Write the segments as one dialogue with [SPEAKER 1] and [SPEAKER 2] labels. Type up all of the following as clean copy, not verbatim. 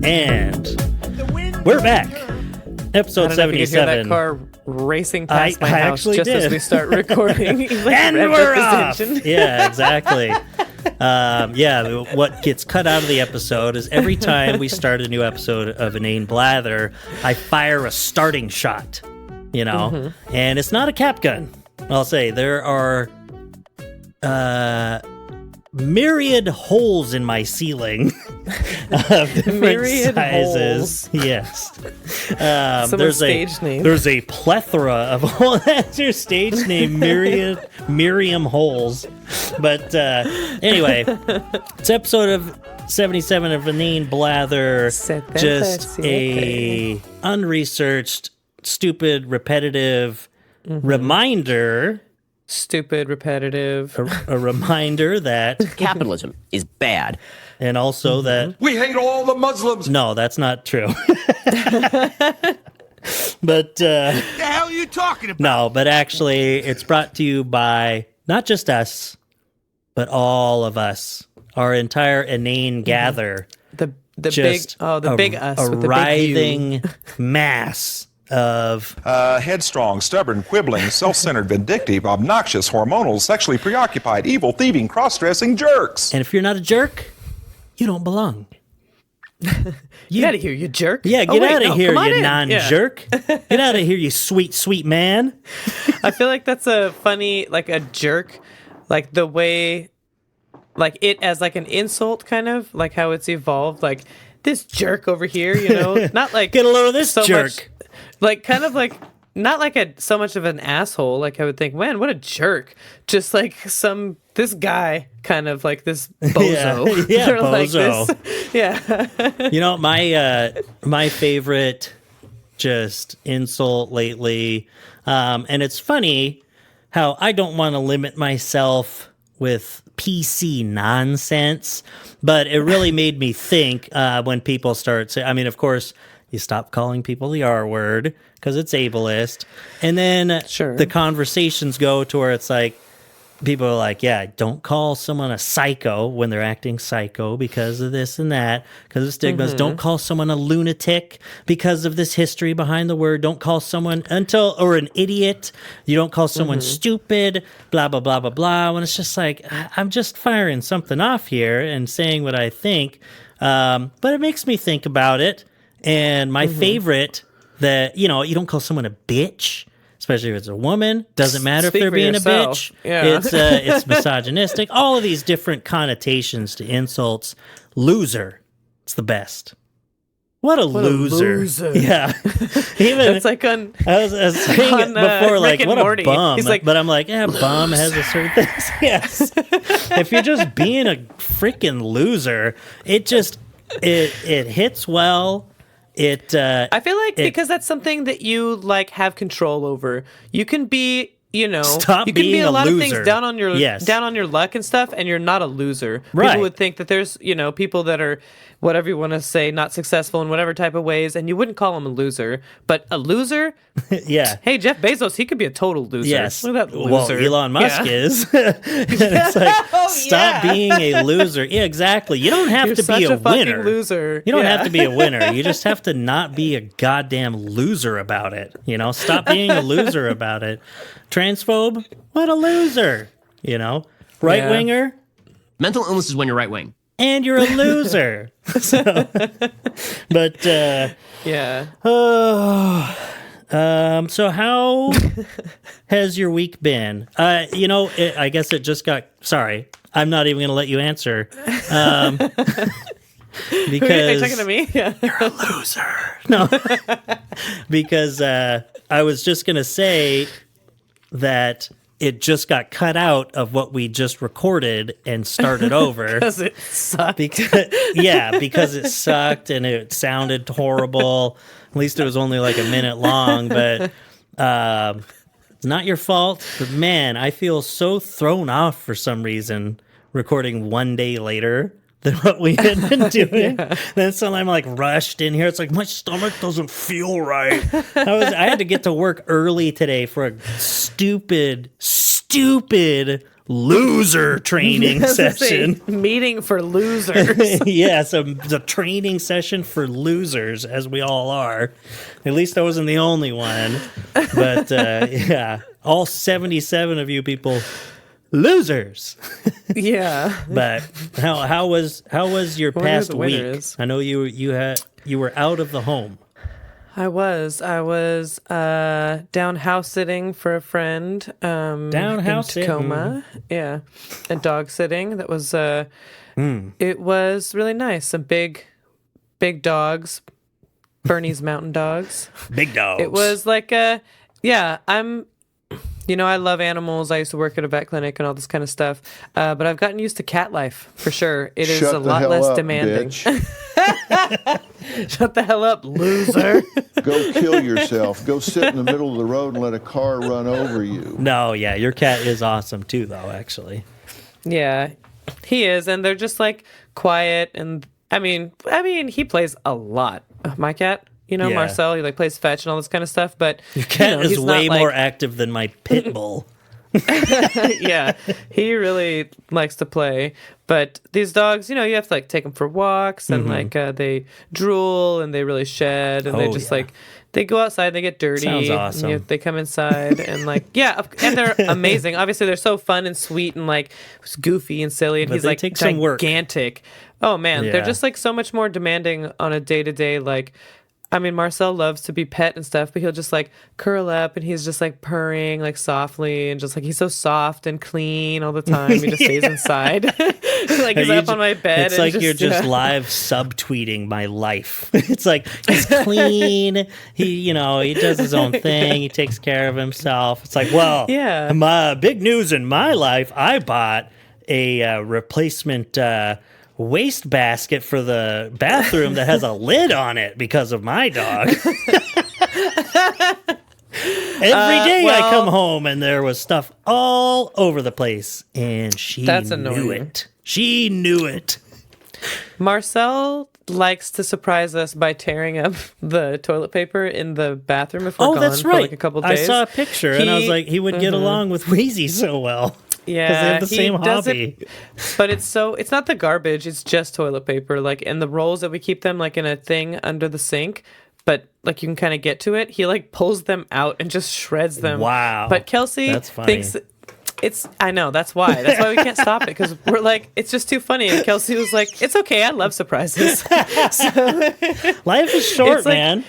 [SPEAKER 1] And we're back. Episode 77.
[SPEAKER 2] You hear that car racing past my house just
[SPEAKER 1] did.
[SPEAKER 2] as we start recording.
[SPEAKER 1] And we're off. Yeah, exactly. What gets cut out of the episode is every time we start a new episode of Inane Blather, I fire a starting shot, and it's not a cap gun. I'll say there are myriad holes in my ceiling of different
[SPEAKER 2] myriad
[SPEAKER 1] sizes.
[SPEAKER 2] Holes.
[SPEAKER 1] Yes.
[SPEAKER 2] There's
[SPEAKER 1] a plethora of holes. That's your stage name, Miriam Holes. But anyway, it's episode of 77 of Inane Blather. Just a unresearched, stupid, repetitive reminder.
[SPEAKER 2] Stupid, repetitive.
[SPEAKER 1] A reminder that
[SPEAKER 3] capitalism is bad.
[SPEAKER 1] And also that
[SPEAKER 4] we hate all the Muslims.
[SPEAKER 1] No, that's not true. But
[SPEAKER 4] the hell are you talking about?
[SPEAKER 1] No, but actually it's brought to you by not just us, but all of us. Our entire inane gather.
[SPEAKER 2] The big us
[SPEAKER 1] a
[SPEAKER 2] with the
[SPEAKER 1] writhing
[SPEAKER 2] big U.
[SPEAKER 1] mass of
[SPEAKER 5] headstrong, stubborn, quibbling, self-centered, vindictive, obnoxious, hormonal, sexually preoccupied, evil, thieving, cross-dressing jerks.
[SPEAKER 1] And if you're not a jerk, you don't belong.
[SPEAKER 2] Get out of here, you jerk.
[SPEAKER 1] Yeah, get out of here, you non-jerk.
[SPEAKER 2] Yeah.
[SPEAKER 1] Get out of here, you sweet, sweet man.
[SPEAKER 2] I feel like that's a funny, like a jerk, like the way, like it as like an insult kind of, like how it's evolved, like this jerk over here, not like
[SPEAKER 1] get a load of this
[SPEAKER 2] so
[SPEAKER 1] jerk.
[SPEAKER 2] Much, like kind of like not like so much of an asshole. Like I would think, man, what a jerk. Just like this guy, kind of like this bozo.
[SPEAKER 1] Yeah,
[SPEAKER 2] Or
[SPEAKER 1] bozo.
[SPEAKER 2] Like this,
[SPEAKER 1] yeah. My favorite just insult lately, and it's funny how I don't want to limit myself with PC nonsense, but it really made me think when people start saying, I mean, of course, you stop calling people the R word because it's ableist. And then the conversations go to where it's like, people are like, yeah, don't call someone a psycho when they're acting psycho because of this and that, because of stigmas. Don't call someone a lunatic because of this history behind the word. Don't call someone or an idiot. You don't call someone stupid, blah, blah, blah, blah, blah. When it's just like, I'm just firing something off here and saying what I think. But it makes me think about it. And my favorite that, you don't call someone a bitch, especially if it's a woman. Doesn't matter if they're being a bitch.
[SPEAKER 2] Yeah.
[SPEAKER 1] It's misogynistic. All of these different connotations to insults. Loser. It's the best. What a loser. Yeah. Even
[SPEAKER 2] it's like on.
[SPEAKER 1] I was saying
[SPEAKER 2] on,
[SPEAKER 1] it before, like,
[SPEAKER 2] Rick
[SPEAKER 1] what
[SPEAKER 2] and Morty.
[SPEAKER 1] a bum.
[SPEAKER 2] He's like,
[SPEAKER 1] but I'm like, yeah, bum has a certain thing. Yes. If you're just being a freaking loser, it hits well.
[SPEAKER 2] I feel like because that's something that you like have control over. You can be,
[SPEAKER 1] Stop
[SPEAKER 2] you can
[SPEAKER 1] being
[SPEAKER 2] be a lot
[SPEAKER 1] loser.
[SPEAKER 2] of things down on your luck and stuff, and you're not a loser.
[SPEAKER 1] Right.
[SPEAKER 2] People would think that there's, people that are whatever you want to say, not successful in whatever type of ways, and you wouldn't call them a loser. But a loser,
[SPEAKER 1] yeah.
[SPEAKER 2] Hey, Jeff Bezos, he could be a total loser.
[SPEAKER 1] Yes.
[SPEAKER 2] Look at that loser.
[SPEAKER 1] Well, Elon Musk is. It's like, stop being a loser. Yeah, exactly. You don't have
[SPEAKER 2] You're
[SPEAKER 1] to be a winner.
[SPEAKER 2] Loser.
[SPEAKER 1] You don't have to be a winner. You just have to not be a goddamn loser about it. Stop being a loser about it. Transphobe, what a loser. Right winger.
[SPEAKER 3] Mental illness is when you're right wing.
[SPEAKER 1] And you're a loser. So how has your week been? I guess it just got. Sorry, I'm not even going to let you answer. Because
[SPEAKER 2] are you talking to me? Yeah.
[SPEAKER 1] You're a loser. No, because I was just going to say that it just got cut out of what we just recorded and started over.
[SPEAKER 2] Because it sucked.
[SPEAKER 1] Because it sucked and it sounded horrible. At least it was only like a minute long, but it's not your fault. But man, I feel so thrown off for some reason recording one day later than what we had been doing. Then suddenly I'm like rushed in here. It's like my stomach doesn't feel right. I had to get to work early today for a stupid loser training
[SPEAKER 2] I was gonna say,
[SPEAKER 1] session.
[SPEAKER 2] meeting for losers.
[SPEAKER 1] Yeah, so the training session for losers, as we all are. At least I wasn't the only one. But yeah, all 77 of you people, losers.
[SPEAKER 2] Yeah.
[SPEAKER 1] But how was your
[SPEAKER 2] wonder who
[SPEAKER 1] past
[SPEAKER 2] the
[SPEAKER 1] week?
[SPEAKER 2] winner is.
[SPEAKER 1] I know you were out of the home.
[SPEAKER 2] I was down house sitting for a friend.
[SPEAKER 1] Down house
[SPEAKER 2] in Tacoma. Yeah, and dog sitting. That was It was really nice. Some big dogs, Bernese mountain dogs.
[SPEAKER 1] Big dogs.
[SPEAKER 2] It was like I love animals. I used to work at a vet clinic and all this kind of stuff. But I've gotten used to cat life for sure. It is a lot less demanding. Shut the hell up, loser.
[SPEAKER 6] Go kill yourself. Go sit in the middle of the road and let a car run over you.
[SPEAKER 1] No, yeah, your cat is awesome too, though. Actually,
[SPEAKER 2] Yeah, he is, and they're just like quiet. And I mean, he plays a lot. My cat,
[SPEAKER 1] Yeah.
[SPEAKER 2] Marcel, he like plays fetch and all this kind of stuff. But
[SPEAKER 1] your cat is
[SPEAKER 2] he's
[SPEAKER 1] way
[SPEAKER 2] not,
[SPEAKER 1] more
[SPEAKER 2] like,
[SPEAKER 1] active than my pit bull.
[SPEAKER 2] yeah, he really likes to play. But these dogs, you have to like take them for walks, and like they drool and they really shed, and they just like they go outside, they get dirty.
[SPEAKER 1] Sounds
[SPEAKER 2] and,
[SPEAKER 1] awesome.
[SPEAKER 2] they come inside and like and they're amazing. Obviously, they're so fun and sweet and like goofy and silly, and
[SPEAKER 1] But
[SPEAKER 2] he's
[SPEAKER 1] they
[SPEAKER 2] like
[SPEAKER 1] take some work.
[SPEAKER 2] gigantic. Oh man,
[SPEAKER 1] Yeah.
[SPEAKER 2] they're just like so much more demanding on a day to day like. I mean, Marcel loves to be pet and stuff, but he'll just like curl up and he's just like purring like softly and just like he's so soft and clean all the time. He just stays inside. Like he's up on my bed.
[SPEAKER 1] It's
[SPEAKER 2] and
[SPEAKER 1] like you're just live subtweeting my life. It's like he's clean. He does his own thing. He takes care of himself. It's like, well,
[SPEAKER 2] Yeah.
[SPEAKER 1] my big news in my life. I bought a replacement waste basket for the bathroom that has a lid on it because of my dog. Every day I come home and there was stuff all over the place, and she
[SPEAKER 2] That's
[SPEAKER 1] knew
[SPEAKER 2] annoying.
[SPEAKER 1] it. She knew it.
[SPEAKER 2] Marcel likes to surprise us by tearing up the toilet paper in the bathroom if we're gone
[SPEAKER 1] That's
[SPEAKER 2] for
[SPEAKER 1] right.
[SPEAKER 2] like a couple days.
[SPEAKER 1] I saw a picture and I was like, he would get along with Wheezy so well.
[SPEAKER 2] Yeah,
[SPEAKER 1] because they have the
[SPEAKER 2] he
[SPEAKER 1] same
[SPEAKER 2] does
[SPEAKER 1] hobby.
[SPEAKER 2] But it's not the garbage, it's just toilet paper. Like, and the rolls that we keep them like in a thing under the sink, but like you can kind of get to it. He like pulls them out and just shreds them.
[SPEAKER 1] Wow.
[SPEAKER 2] But Kelsey
[SPEAKER 1] That's funny.
[SPEAKER 2] thinks I know, that's why we can't stop it, because we're like, it's just too funny. And Kelsey was like, it's okay, I love surprises.
[SPEAKER 1] Life is short,
[SPEAKER 2] It's like-
[SPEAKER 1] man.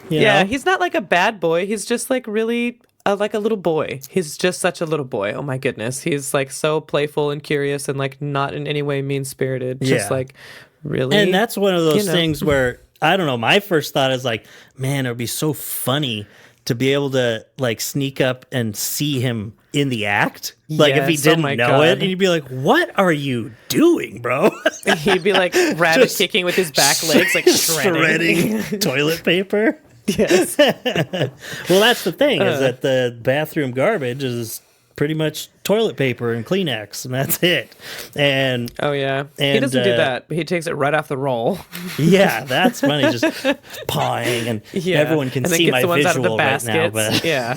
[SPEAKER 1] You
[SPEAKER 2] Yeah,
[SPEAKER 1] know?
[SPEAKER 2] he's not like a bad boy. He's just like really like a little boy. He's just such a little boy. Oh my goodness. He's like so playful and curious and like not in any way mean spirited. Just
[SPEAKER 1] Yeah.
[SPEAKER 2] like really.
[SPEAKER 1] And that's one of those
[SPEAKER 2] you know.
[SPEAKER 1] things where, I don't know, my first thought is like, man, it would be so funny to be able to like sneak up and see him in the act. Like if he
[SPEAKER 2] Yes, oh
[SPEAKER 1] didn't
[SPEAKER 2] my
[SPEAKER 1] know
[SPEAKER 2] God.
[SPEAKER 1] it, and you'd be like, what are you doing, bro?
[SPEAKER 2] He'd be like rabbit
[SPEAKER 1] Just
[SPEAKER 2] kicking with his back legs, like shredding.
[SPEAKER 1] toilet paper.
[SPEAKER 2] Yes.
[SPEAKER 1] Well, that's the thing, is that the bathroom garbage is pretty much toilet paper and Kleenex, and that's it. And
[SPEAKER 2] Oh yeah. He
[SPEAKER 1] And,
[SPEAKER 2] doesn't do that. He takes it right off the roll.
[SPEAKER 1] yeah, that's funny, just pawing, and
[SPEAKER 2] Yeah.
[SPEAKER 1] everyone can
[SPEAKER 2] and then
[SPEAKER 1] see
[SPEAKER 2] gets
[SPEAKER 1] my
[SPEAKER 2] the ones out of the
[SPEAKER 1] visual right now,
[SPEAKER 2] baskets.
[SPEAKER 1] but
[SPEAKER 2] Yeah.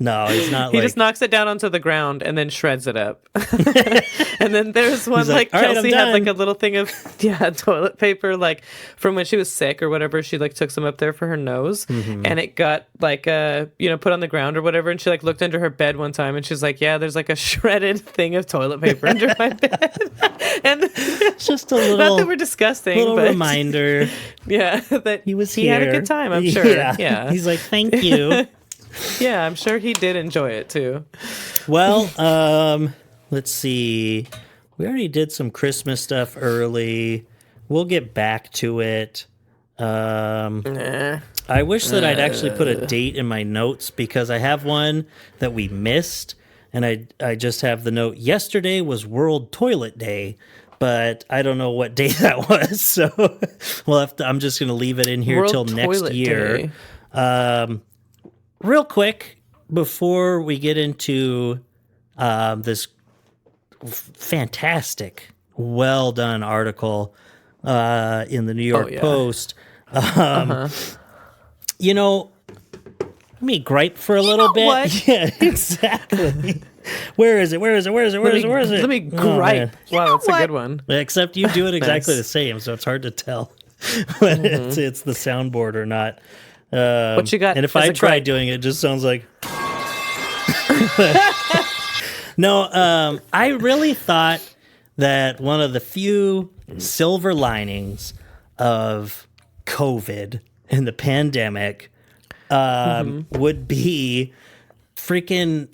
[SPEAKER 1] no, he's not
[SPEAKER 2] He
[SPEAKER 1] like...
[SPEAKER 2] just knocks it down onto the ground and then shreds it up. And then there's one
[SPEAKER 1] He's like,
[SPEAKER 2] like
[SPEAKER 1] "All right, I'm
[SPEAKER 2] Kelsey had like
[SPEAKER 1] done."
[SPEAKER 2] a little thing of toilet paper like from when she was sick or whatever. She like took some up there for her nose,
[SPEAKER 1] Mm-hmm.
[SPEAKER 2] and it got like put on the ground or whatever. And she like looked under her bed one time and she's like, yeah, there's like a shredded thing of toilet paper under my bed. And
[SPEAKER 1] It's just a
[SPEAKER 2] not
[SPEAKER 1] little,
[SPEAKER 2] that we're disgusting,
[SPEAKER 1] little
[SPEAKER 2] but
[SPEAKER 1] reminder
[SPEAKER 2] yeah, that
[SPEAKER 1] he was
[SPEAKER 2] he
[SPEAKER 1] here.
[SPEAKER 2] had a good time. I'm sure. Yeah.
[SPEAKER 1] He's like, thank you.
[SPEAKER 2] Yeah, I'm sure he did enjoy it too.
[SPEAKER 1] Well, let's see. We already did some Christmas stuff early. We'll get back to it. I wish that I'd actually put a date in my notes, because I have one that we missed, and I just have the note, yesterday was World Toilet Day, but I don't know what day that was, so I'm just going to leave it in here
[SPEAKER 2] World
[SPEAKER 1] till next
[SPEAKER 2] Toilet
[SPEAKER 1] year.
[SPEAKER 2] Day.
[SPEAKER 1] Real quick, before we get into this fantastic, well done article in the New York
[SPEAKER 2] yeah.
[SPEAKER 1] Post, let me gripe for a little bit.
[SPEAKER 2] what?
[SPEAKER 1] Yeah, exactly. Where is it? Where is it? Where is it? Where is it? Where is it?
[SPEAKER 2] Let me
[SPEAKER 1] Oh,
[SPEAKER 2] gripe.
[SPEAKER 1] man.
[SPEAKER 2] Wow, that's a good one.
[SPEAKER 1] Except you do it exactly
[SPEAKER 2] Nice.
[SPEAKER 1] the same, so it's hard to tell when it's the soundboard or not.
[SPEAKER 2] What you got?
[SPEAKER 1] And if
[SPEAKER 2] as
[SPEAKER 1] I
[SPEAKER 2] a
[SPEAKER 1] try
[SPEAKER 2] gripe?
[SPEAKER 1] doing it, it just sounds like. No, I really thought that one of the few silver linings of COVID and the pandemic would be freaking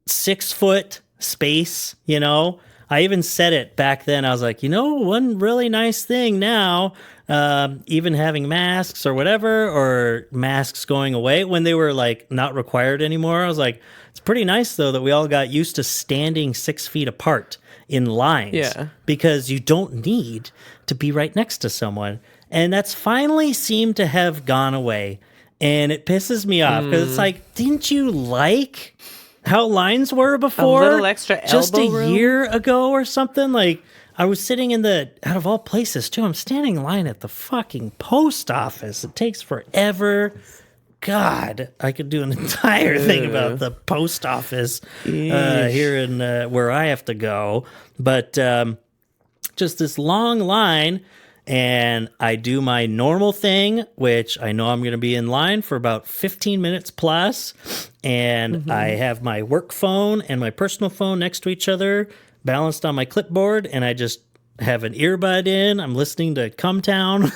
[SPEAKER 1] 6 foot space, you know? I even said it back then. I was like, one really nice thing now, even having masks or whatever, or masks going away when they were like not required anymore. I was like, it's pretty nice though that we all got used to standing 6 feet apart in lines.
[SPEAKER 2] Yeah.
[SPEAKER 1] Because you don't need to be right next to someone. And that's finally seemed to have gone away. And it pisses me off because it's like, didn't you like how lines were before?
[SPEAKER 2] A little extra
[SPEAKER 1] just
[SPEAKER 2] elbow
[SPEAKER 1] a
[SPEAKER 2] room?
[SPEAKER 1] year ago or something? Like, I was sitting in out of all places too, I'm standing in line at the fucking post office. It takes forever. God, I could do an entire thing about the post office here in where I have to go. But just this long line, and I do my normal thing, which I know I'm going to be in line for about 15 minutes plus, and I have my work phone and my personal phone next to each other, balanced on my clipboard, and I just have an earbud in. I'm listening to Come Town,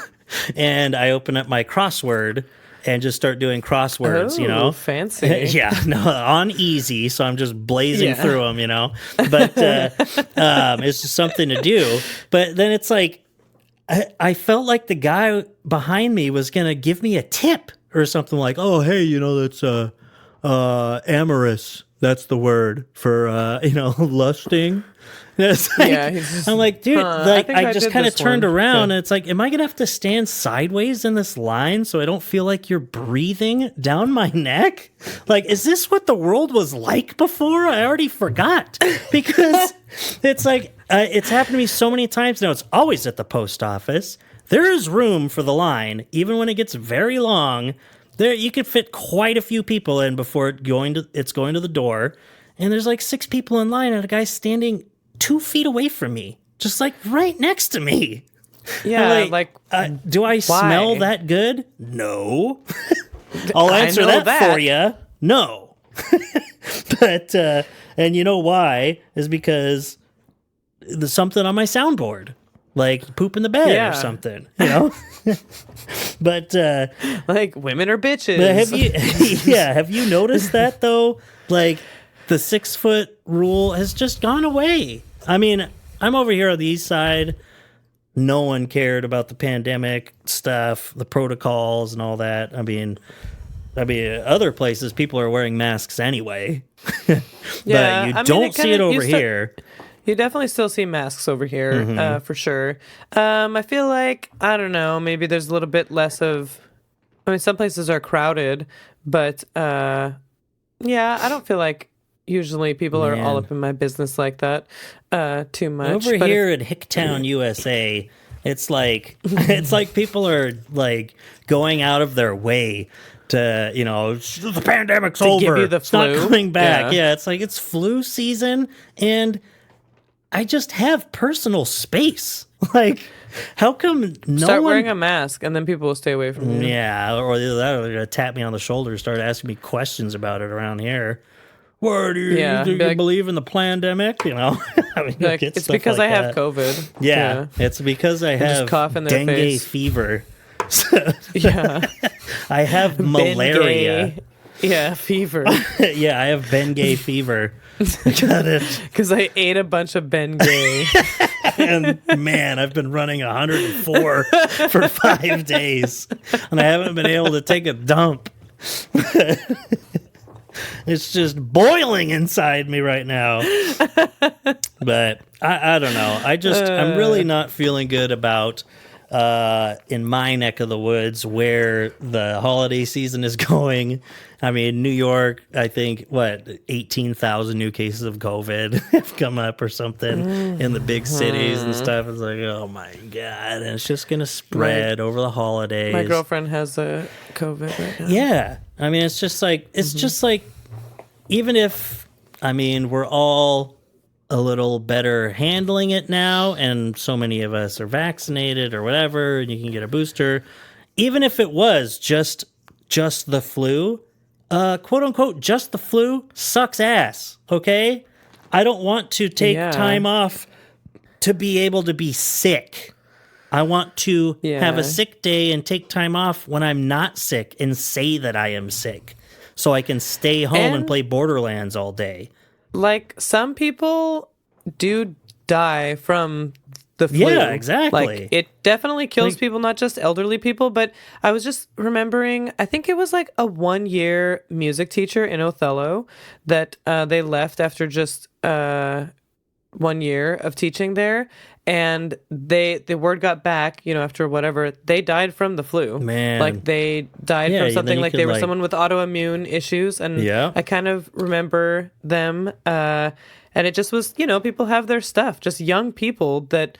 [SPEAKER 1] and I open up my crossword and just start doing crosswords,
[SPEAKER 2] fancy.
[SPEAKER 1] Yeah, no, on easy, so I'm just blazing through them, But it's just something to do. But then it's like, I felt like the guy behind me was going to give me a tip or something like, oh, hey, that's amorous. That's the word for, lusting. It's like,
[SPEAKER 2] Yeah, he's just,
[SPEAKER 1] I'm like, dude,
[SPEAKER 2] think
[SPEAKER 1] I
[SPEAKER 2] I
[SPEAKER 1] just
[SPEAKER 2] did
[SPEAKER 1] kind of
[SPEAKER 2] this
[SPEAKER 1] turned
[SPEAKER 2] one.
[SPEAKER 1] around
[SPEAKER 2] Yeah.
[SPEAKER 1] and it's like, am I going to have to stand sideways in this line so I don't feel like you're breathing down my neck? Like, is this what the world was like before? I already forgot because it's like, it's happened to me so many times now. It's always at the post office. There is room for the line, even when it gets very long. There, you could fit quite a few people in before it's going to the door. And there's like 6 people in line and a guy standing 2 feet away from me, just like right next to me.
[SPEAKER 2] Yeah,
[SPEAKER 1] do I smell that good? No. I'll
[SPEAKER 2] I
[SPEAKER 1] answer
[SPEAKER 2] know
[SPEAKER 1] that for you. No. But, and you know why? Is because there's something on my soundboard, like poop in the bed or something, But,
[SPEAKER 2] like women are bitches.
[SPEAKER 1] but have you noticed that though? Like, the 6 foot rule has just gone away. I mean, I'm over here on the east side. No one cared about the pandemic stuff, the protocols and all that. I mean, other places people are wearing masks anyway. But
[SPEAKER 2] Yeah,
[SPEAKER 1] you
[SPEAKER 2] I mean,
[SPEAKER 1] don't
[SPEAKER 2] it
[SPEAKER 1] see
[SPEAKER 2] kinda
[SPEAKER 1] it over
[SPEAKER 2] used to-
[SPEAKER 1] here.
[SPEAKER 2] You definitely still see masks over here, for sure. I feel like, I don't know, maybe there's a little bit less of, I mean, some places are crowded, but I don't feel like usually people are all
[SPEAKER 1] Man.
[SPEAKER 2] up in my business like that too much.
[SPEAKER 1] Over
[SPEAKER 2] But
[SPEAKER 1] here in Hicktown, USA, it's like people are like going out of their way to, the pandemic's
[SPEAKER 2] To
[SPEAKER 1] over.
[SPEAKER 2] give you the
[SPEAKER 1] It's not
[SPEAKER 2] flu?
[SPEAKER 1] coming back.
[SPEAKER 2] Yeah.
[SPEAKER 1] Yeah, it's like it's flu season, and I just have personal space. Like, how come no
[SPEAKER 2] start
[SPEAKER 1] one?
[SPEAKER 2] wearing a mask and then people will stay away from you.
[SPEAKER 1] Yeah, or either that, or they're gonna tap me on the shoulder and start asking me questions about it around here. Where do you,
[SPEAKER 2] Yeah,
[SPEAKER 1] do you
[SPEAKER 2] be like-
[SPEAKER 1] believe in the pandemic? I mean,
[SPEAKER 2] Like,
[SPEAKER 1] get
[SPEAKER 2] it's
[SPEAKER 1] stuff
[SPEAKER 2] because
[SPEAKER 1] like
[SPEAKER 2] I have
[SPEAKER 1] that.
[SPEAKER 2] COVID.
[SPEAKER 1] Yeah, it's because I
[SPEAKER 2] just
[SPEAKER 1] have
[SPEAKER 2] cough in their
[SPEAKER 1] dengue
[SPEAKER 2] face.
[SPEAKER 1] fever.
[SPEAKER 2] Yeah.
[SPEAKER 1] I have malaria.
[SPEAKER 2] Bengay. Yeah, fever.
[SPEAKER 1] Yeah, I have Bengay fever. Got it.
[SPEAKER 2] Because I ate a bunch of Bengay.
[SPEAKER 1] And man, I've been running 104 for 5 days, and I haven't been able to take a dump. It's just boiling inside me right now. But I don't know. I'm really not feeling good about in my neck of the woods where the holiday season is going. I mean, New York, I think, 18,000 new cases of COVID have come up or something in the big cities and stuff. It's like, oh my God. And it's just going to spread over the holidays.
[SPEAKER 2] My girlfriend has a COVID right now.
[SPEAKER 1] Yeah. I mean, it's just like, even if I mean, we're all a little better handling it now, and so many of us are vaccinated or whatever, and you can get a booster. Even if it was just the flu, quote unquote, just the flu sucks ass, okay? I don't want to take time off to be able to be sick. I want to have a sick day and take time off when I'm not sick and say that I am sick so I can stay home and play Borderlands all day.
[SPEAKER 2] Like, some people do die from the flu.
[SPEAKER 1] Yeah, exactly.
[SPEAKER 2] Like, it definitely kills people, not just elderly people. But I was just remembering, I think it was like a 1-year music teacher in Othello that they left after just 1 year of teaching there. And the word got back, after whatever, they died from the flu.
[SPEAKER 1] Man.
[SPEAKER 2] Like, they died from something like they were someone with autoimmune issues. And I kind of remember them. And it just was, people have their stuff. Just young people that,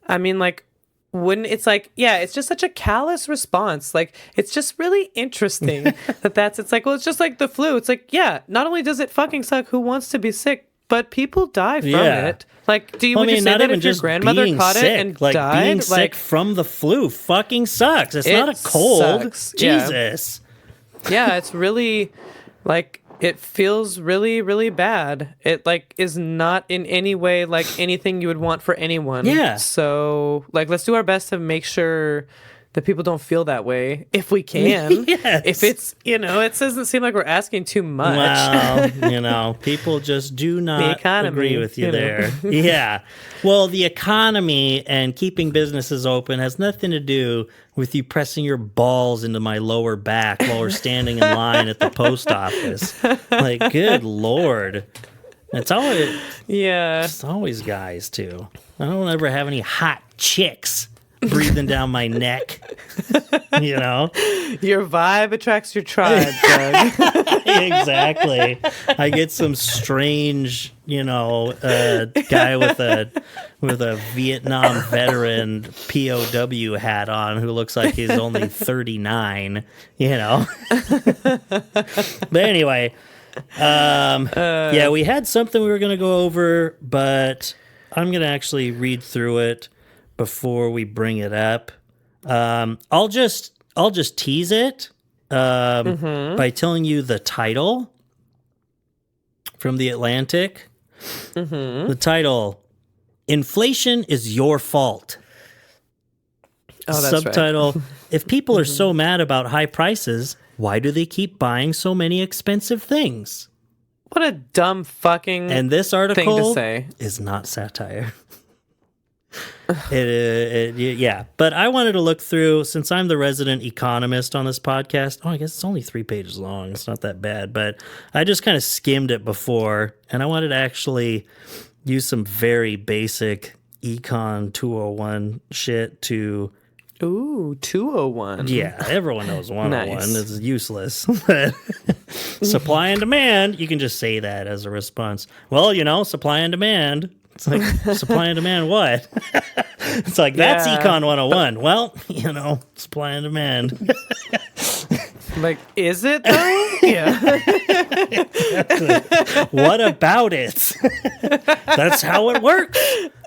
[SPEAKER 2] I mean, like, it's like, it's just such a callous response. Like, it's just really interesting it's like, well, it's just like the flu. It's like, not only does it fucking suck, who wants to be sick, but people die from it. Like, would you say that if your grandmother caught it and died?
[SPEAKER 1] Being sick from the flu fucking sucks. It's not a cold.
[SPEAKER 2] Sucks.
[SPEAKER 1] Jesus.
[SPEAKER 2] Yeah, it's really, like, it feels really, really bad. It, like, is not in any way, like, anything you would want for anyone.
[SPEAKER 1] Yeah.
[SPEAKER 2] So, like, let's do our best to make sure that people don't feel that way if we can.
[SPEAKER 1] Yes.
[SPEAKER 2] If it's, it doesn't seem like we're asking too much.
[SPEAKER 1] Well, people just do not agree with you there. Yeah. Well, the economy and keeping businesses open has nothing to do with you pressing your balls into my lower back while we're standing in line at the post office. Like, good Lord. It's always guys, too. I don't ever have any hot chicks breathing down my neck.
[SPEAKER 2] Your vibe attracts your tribe, Doug.
[SPEAKER 1] Exactly. I get some strange, guy with a Vietnam veteran POW hat on who looks like he's only 39, But anyway, we had something we were going to go over, but I'm going to actually read through it before we bring it up. I'll just tease it by telling you the title from The Atlantic. The title, Inflation is Your Fault.
[SPEAKER 2] Oh, that's
[SPEAKER 1] Subtitle,
[SPEAKER 2] right.
[SPEAKER 1] If people are so mad about high prices, why do they keep buying so many expensive things?
[SPEAKER 2] What a dumb fucking
[SPEAKER 1] And this article
[SPEAKER 2] thing to say.
[SPEAKER 1] is not satire. But I wanted to look through, since I'm the resident economist on this podcast. I guess it's only 3 pages long. It's not that bad, but I just kind of skimmed it before, and I wanted to actually use some very basic Econ 201 shit to...
[SPEAKER 2] Ooh, 201.
[SPEAKER 1] Yeah, everyone knows 101.
[SPEAKER 2] Nice.
[SPEAKER 1] It's useless. Supply and demand, you can just say that as a response. Well, supply and demand. It's like, supply and demand what? It's like, that's Econ 101. Well, supply and demand.
[SPEAKER 2] Like, is it though? Yeah.
[SPEAKER 1] What about it? That's how it works.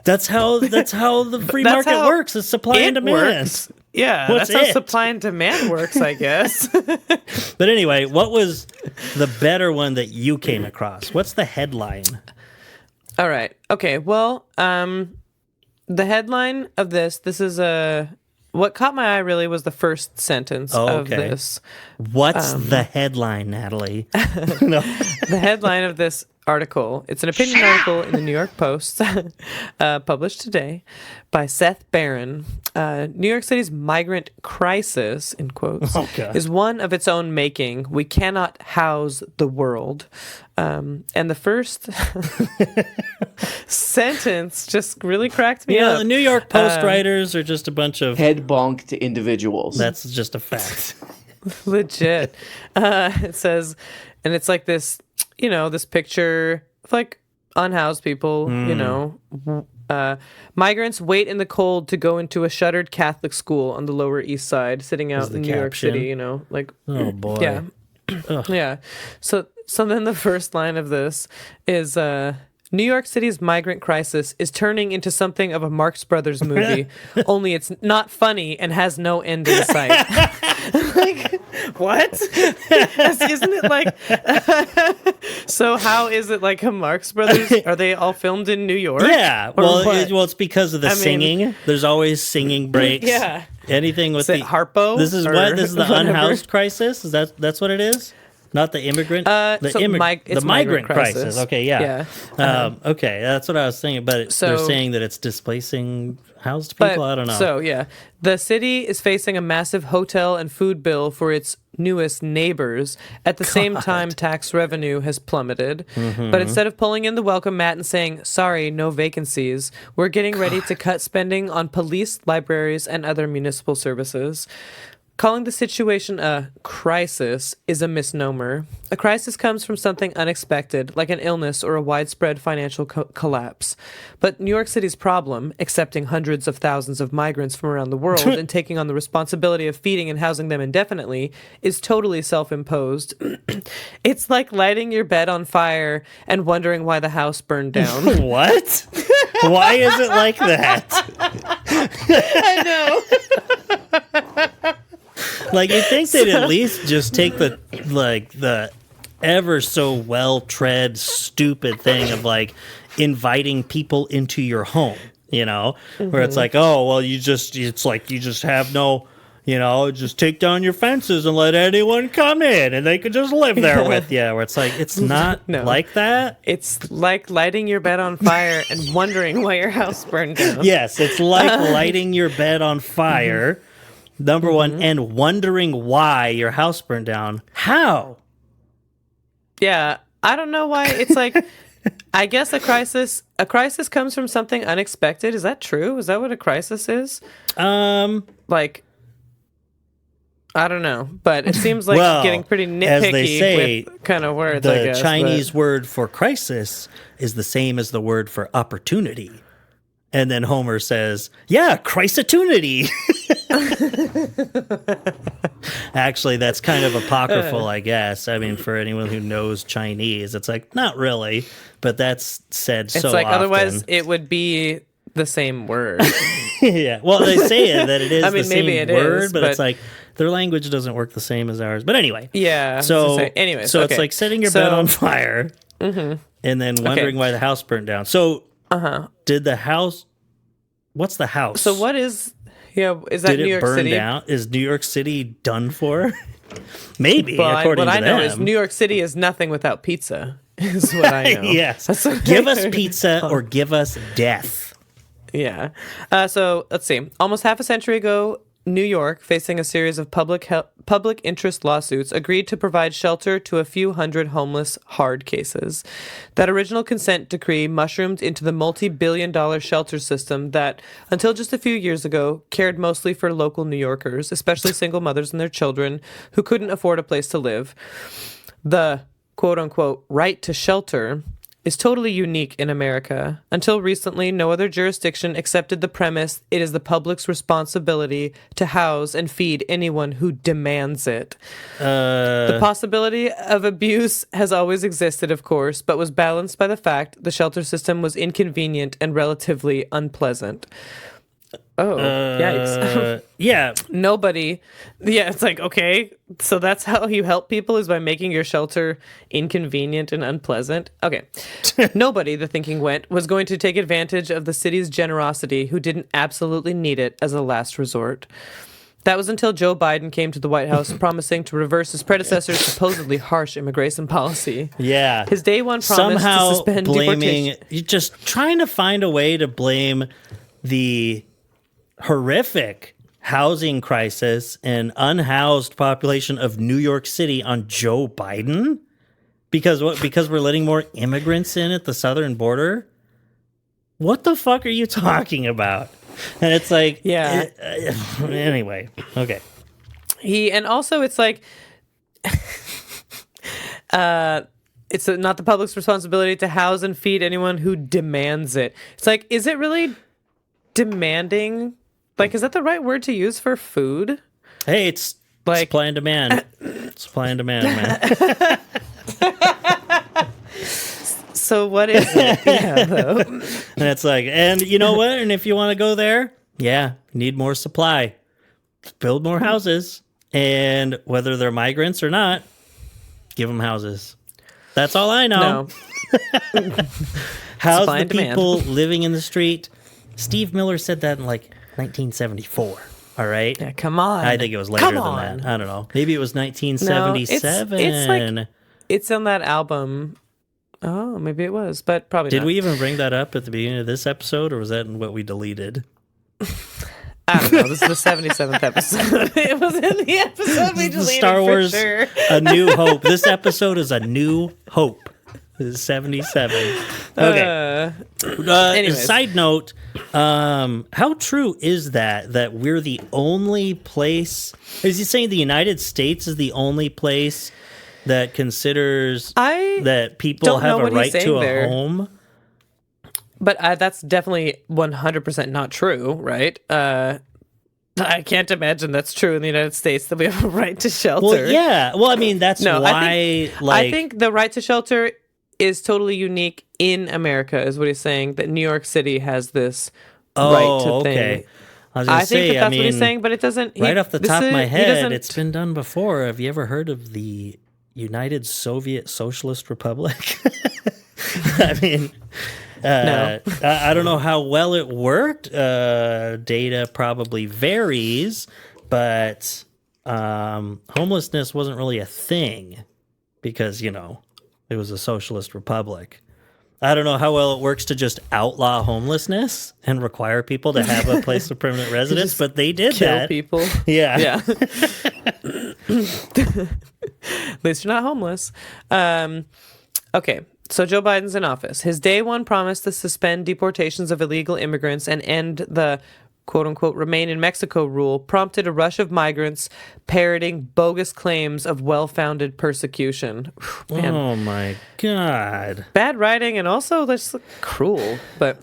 [SPEAKER 1] That's how the free market works. It's supply and demand.
[SPEAKER 2] Works. Yeah,
[SPEAKER 1] What's
[SPEAKER 2] that's how
[SPEAKER 1] it?
[SPEAKER 2] supply and demand works, I guess.
[SPEAKER 1] But anyway, what was the better one that you came across? What's the headline?
[SPEAKER 2] All right. Okay. Well, the headline of this is what caught my eye really was the first sentence of this.
[SPEAKER 1] What's the headline, Natalie? No.
[SPEAKER 2] The headline of this article, it's an opinion article in the New York Post, published today by Seth Barron. New York City's migrant crisis, in quotes, is one of its own making. We cannot house the world. And the first sentence just really cracked me up.
[SPEAKER 1] The New York Post writers are just a bunch of
[SPEAKER 7] head bonked individuals.
[SPEAKER 1] That's just a fact.
[SPEAKER 2] Legit. It says, and it's like this, this picture of like unhoused people, migrants wait in the cold to go into a shuttered Catholic school on the Lower East Side, sitting out in New York City, like,
[SPEAKER 1] oh boy.
[SPEAKER 2] yeah. Yeah. So So then the first line of this is New York City's migrant crisis is turning into something of a Marx Brothers movie, only it's not funny and has no end in sight. Like, what? Isn't it like... So how is it like a Marx Brothers? Are they all filmed in New York?
[SPEAKER 1] Yeah.
[SPEAKER 2] Or
[SPEAKER 1] Well,
[SPEAKER 2] what?
[SPEAKER 1] it's because of the singing. There's always singing breaks.
[SPEAKER 2] Yeah.
[SPEAKER 1] Anything with
[SPEAKER 2] Is it Harpo?
[SPEAKER 1] This is
[SPEAKER 2] or
[SPEAKER 1] what? This is the
[SPEAKER 2] whatever?
[SPEAKER 1] unhoused crisis? That's what it is? Not the immigrant?
[SPEAKER 2] It's
[SPEAKER 1] the migrant crisis.
[SPEAKER 2] crisis.
[SPEAKER 1] Okay, yeah. Okay, that's what I was thinking. But
[SPEAKER 2] So-
[SPEAKER 1] they're saying that it's displacing housed people? I don't know.
[SPEAKER 2] So, yeah. The city is facing a massive hotel and food bill for its newest neighbors. At the same time, tax revenue has plummeted. But instead of pulling in the welcome mat and saying, sorry, no vacancies, we're getting ready to cut spending on police, libraries, and other municipal services. Calling the situation a crisis is a misnomer. A crisis comes from something unexpected, like an illness or a widespread financial collapse. But New York City's problem, accepting hundreds of thousands of migrants from around the world and taking on the responsibility of feeding and housing them indefinitely, is totally self-imposed. It's like lighting your bed on fire and wondering why the house burned down.
[SPEAKER 1] What? Why is it like that?
[SPEAKER 2] I know.
[SPEAKER 1] Like, you'd think they'd at least just take the ever so well tread stupid thing of like inviting people into your home, you know, where it's like, oh, well, it's like you just have no, you know, just take down your fences and let anyone come in and they could just live there with you. Where it's like, it's not like that.
[SPEAKER 2] It's like lighting your bed on fire and wondering why your house burned down.
[SPEAKER 1] Yes, it's like lighting your bed on fire. Number one, and wondering why your house burned down. How?
[SPEAKER 2] Yeah, I don't know why. It's like, I guess a crisis comes from something unexpected. Is that true? Is that what a crisis is? Like, I don't know, but it seems like
[SPEAKER 1] well,
[SPEAKER 2] getting pretty
[SPEAKER 1] as they
[SPEAKER 2] nitpicky
[SPEAKER 1] say,
[SPEAKER 2] with kind of words, I
[SPEAKER 1] the
[SPEAKER 2] guess.
[SPEAKER 1] Chinese word for crisis is the same as the word for opportunity. And then Homer says, yeah, Christotunity. Actually, that's kind of apocryphal, I guess. I mean, for anyone who knows Chinese, it's like, not really, but that's said
[SPEAKER 2] It's
[SPEAKER 1] so
[SPEAKER 2] like,
[SPEAKER 1] often.
[SPEAKER 2] otherwise it would be the same word.
[SPEAKER 1] Yeah, well, they say that it is
[SPEAKER 2] I mean,
[SPEAKER 1] the same
[SPEAKER 2] maybe it
[SPEAKER 1] word,
[SPEAKER 2] is,
[SPEAKER 1] but it's
[SPEAKER 2] but-
[SPEAKER 1] like their language doesn't work the same as ours. But anyway.
[SPEAKER 2] Yeah.
[SPEAKER 1] So,
[SPEAKER 2] anyways,
[SPEAKER 1] so
[SPEAKER 2] okay.
[SPEAKER 1] it's like setting your bed on fire and then wondering
[SPEAKER 2] Okay.
[SPEAKER 1] why the house burned down. So, did the house... What's the house?
[SPEAKER 2] So what is... Yeah, is that
[SPEAKER 1] Did
[SPEAKER 2] New
[SPEAKER 1] it
[SPEAKER 2] York
[SPEAKER 1] burn
[SPEAKER 2] City?
[SPEAKER 1] down? Is New York City done for? Maybe,
[SPEAKER 2] Well,
[SPEAKER 1] according
[SPEAKER 2] what
[SPEAKER 1] to
[SPEAKER 2] I know
[SPEAKER 1] them.
[SPEAKER 2] is New York City is nothing wwithout pizza, is what I know.
[SPEAKER 1] Yes.
[SPEAKER 2] That's what
[SPEAKER 1] Give
[SPEAKER 2] I
[SPEAKER 1] us
[SPEAKER 2] heard.
[SPEAKER 1] pizza or give us death.
[SPEAKER 2] Yeah. So let's see. Almost half a century ago, New York, facing a series of public interest lawsuits, agreed to provide shelter to a few hundred homeless hard cases. That original consent decree mushroomed into the multi-billion-dollar shelter system that, until just a few years ago, cared mostly for local New Yorkers, especially single mothers and their children who couldn't afford a place to live. The quote-unquote right to shelter is totally unique in America. Until recently, no other jurisdiction accepted the premise it is the public's responsibility to house and feed anyone who demands it. The possibility of abuse has always existed, of course, but was balanced by the fact the shelter system was inconvenient and relatively unpleasant. Oh, yikes.
[SPEAKER 1] Yeah.
[SPEAKER 2] Nobody. Yeah, it's like, okay, so that's how you help people is by making your shelter inconvenient and unpleasant. Okay. Nobody, the thinking went, was going to take advantage of the city's generosity who didn't absolutely need it as a last resort. That was until Joe Biden came to the White House promising to reverse his predecessor's supposedly harsh immigration policy.
[SPEAKER 1] Yeah.
[SPEAKER 2] His day one promise
[SPEAKER 1] Somehow
[SPEAKER 2] to suspend
[SPEAKER 1] blaming,
[SPEAKER 2] deportation.
[SPEAKER 1] you're just trying to find a way to blame the horrific housing crisis and unhoused population of New York City on Joe Biden? Because what? Because we're letting more immigrants in at the southern border? What the fuck are you talking about? And it's like,
[SPEAKER 2] Yeah.
[SPEAKER 1] Anyway, okay.
[SPEAKER 2] And also it's like, it's not the public's responsibility to house and feed anyone who demands it. It's like, is it really demanding? Like, is that the right word to use for food?
[SPEAKER 1] Hey, it's
[SPEAKER 2] Like-
[SPEAKER 1] supply and demand. Supply and demand, man.
[SPEAKER 2] So what is it? Yeah, though.
[SPEAKER 1] And it's like, and you know what? And if you want to go there, yeah, need more supply. Build more houses. And whether they're migrants or not, give them houses. That's all I know.
[SPEAKER 2] No.
[SPEAKER 1] How's
[SPEAKER 2] Supply
[SPEAKER 1] the
[SPEAKER 2] and demand.
[SPEAKER 1] people living in the street? Steve Miller said that in like 1974. All right.
[SPEAKER 2] Yeah, come on.
[SPEAKER 1] I think it was later
[SPEAKER 2] Come
[SPEAKER 1] than
[SPEAKER 2] on.
[SPEAKER 1] that. I don't know. Maybe it was
[SPEAKER 2] No,
[SPEAKER 1] 1977.
[SPEAKER 2] it's like it's on that album. Oh, maybe it was, but probably
[SPEAKER 1] Did
[SPEAKER 2] not.
[SPEAKER 1] we even bring that up at the beginning of this episode, or was that what we deleted?
[SPEAKER 2] I don't know. This is the 77th episode. It was in the episode we deleted
[SPEAKER 1] Star Wars,
[SPEAKER 2] for sure.
[SPEAKER 1] A New Hope. This episode is A New Hope. This is 77. Okay.
[SPEAKER 2] Anyways.
[SPEAKER 1] Side note, how true is that we're the only place? Is he saying the United States is the only place that considers
[SPEAKER 2] I
[SPEAKER 1] that people
[SPEAKER 2] don't know
[SPEAKER 1] have a
[SPEAKER 2] what he's
[SPEAKER 1] right to
[SPEAKER 2] saying
[SPEAKER 1] a
[SPEAKER 2] there.
[SPEAKER 1] home?
[SPEAKER 2] But that's definitely 100% not true, right? I can't imagine that's true in the United States, that we have a right to shelter.
[SPEAKER 1] Well, yeah. Well, I mean, that's
[SPEAKER 2] No,
[SPEAKER 1] why.
[SPEAKER 2] I think the right to shelter is totally unique in America, is what he's saying. That New York City has this right to
[SPEAKER 1] okay.
[SPEAKER 2] thing.
[SPEAKER 1] I was gonna
[SPEAKER 2] I
[SPEAKER 1] say,
[SPEAKER 2] think that's
[SPEAKER 1] I
[SPEAKER 2] what he's
[SPEAKER 1] mean,
[SPEAKER 2] saying, but it doesn't.
[SPEAKER 1] Right off the top of my head,
[SPEAKER 2] doesn't-
[SPEAKER 1] it's been done before. Have you ever heard of the United Soviet Socialist Republic? I mean,
[SPEAKER 2] No.
[SPEAKER 1] I don't know how well it worked. Data probably varies, but homelessness wasn't really a thing because, you know, it was a socialist republic. I don't know how well it works to just outlaw homelessness and require people to have a place of permanent residence, but they did
[SPEAKER 2] kill
[SPEAKER 1] that.
[SPEAKER 2] people.
[SPEAKER 1] Yeah.
[SPEAKER 2] Yeah. At least you're not homeless. Okay. So Joe Biden's in office. His day one promise to suspend deportations of illegal immigrants and end the quote unquote remain in Mexico rule prompted a rush of migrants parroting bogus claims of well-founded persecution. Man,
[SPEAKER 1] Oh my God.
[SPEAKER 2] bad writing and also that's cruel. But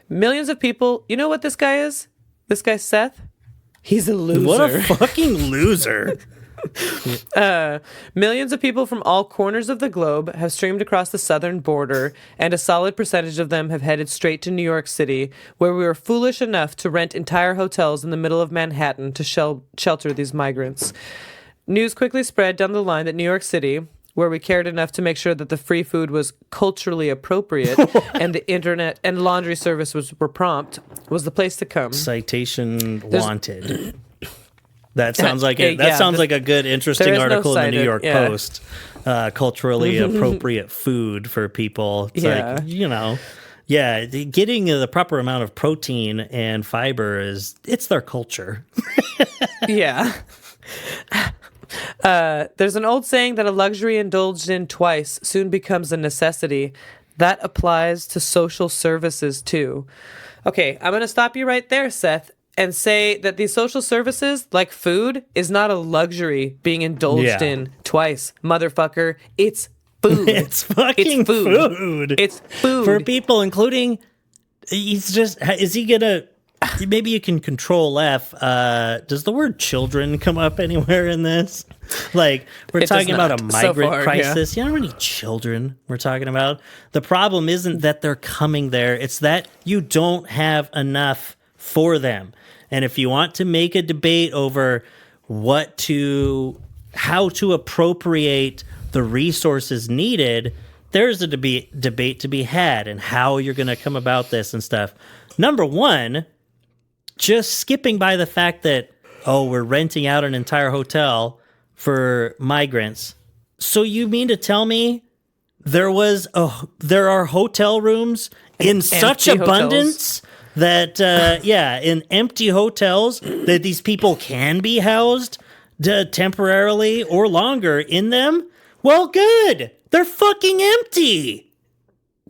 [SPEAKER 2] millions of people, you know what this guy is? This guy's Seth. He's a loser.
[SPEAKER 1] What a fucking loser.
[SPEAKER 2] Millions of people from all corners of the globe have streamed across the southern border, and a solid percentage of them have headed straight to New York City, where we were foolish enough to rent entire hotels in the middle of Manhattan to shelter these migrants. News quickly spread down the line that New York City, where we cared enough to make sure that the free food was culturally appropriate and the internet and laundry service were prompt, was the place to come.
[SPEAKER 1] Citation wanted. That sounds like a good, interesting
[SPEAKER 2] there is no
[SPEAKER 1] article in the New
[SPEAKER 2] cited,
[SPEAKER 1] York
[SPEAKER 2] yeah.
[SPEAKER 1] Post. Culturally appropriate food for people. It's like, you know, yeah, getting the proper amount of protein and fiber it's their culture.
[SPEAKER 2] Yeah. There's an old saying that a luxury indulged in twice soon becomes a necessity. That applies to social services too. Okay, I'm going to stop you right there, Seth, and say that these social services, like food, is not a luxury being indulged in twice. Motherfucker, it's food.
[SPEAKER 1] It's fucking food.
[SPEAKER 2] It's food.
[SPEAKER 1] For people, including, is he going to, maybe you can control F. Does the word children come up anywhere in this? Like, we're
[SPEAKER 2] It does
[SPEAKER 1] talking about a
[SPEAKER 2] not. So
[SPEAKER 1] migrant
[SPEAKER 2] far,
[SPEAKER 1] crisis. You know how many children we're talking about? The problem isn't that they're coming there. It's that you don't have enough for them. And if you want to make a debate over how to appropriate the resources needed, there's a debate to be had and how you're going to come about this and stuff. Number one, just skipping by the fact that, we're renting out an entire hotel for migrants. So you mean to tell me there are hotel rooms in such
[SPEAKER 2] Empty
[SPEAKER 1] abundance that, in empty hotels that these people can be housed temporarily or longer in them? Well, good. They're fucking empty.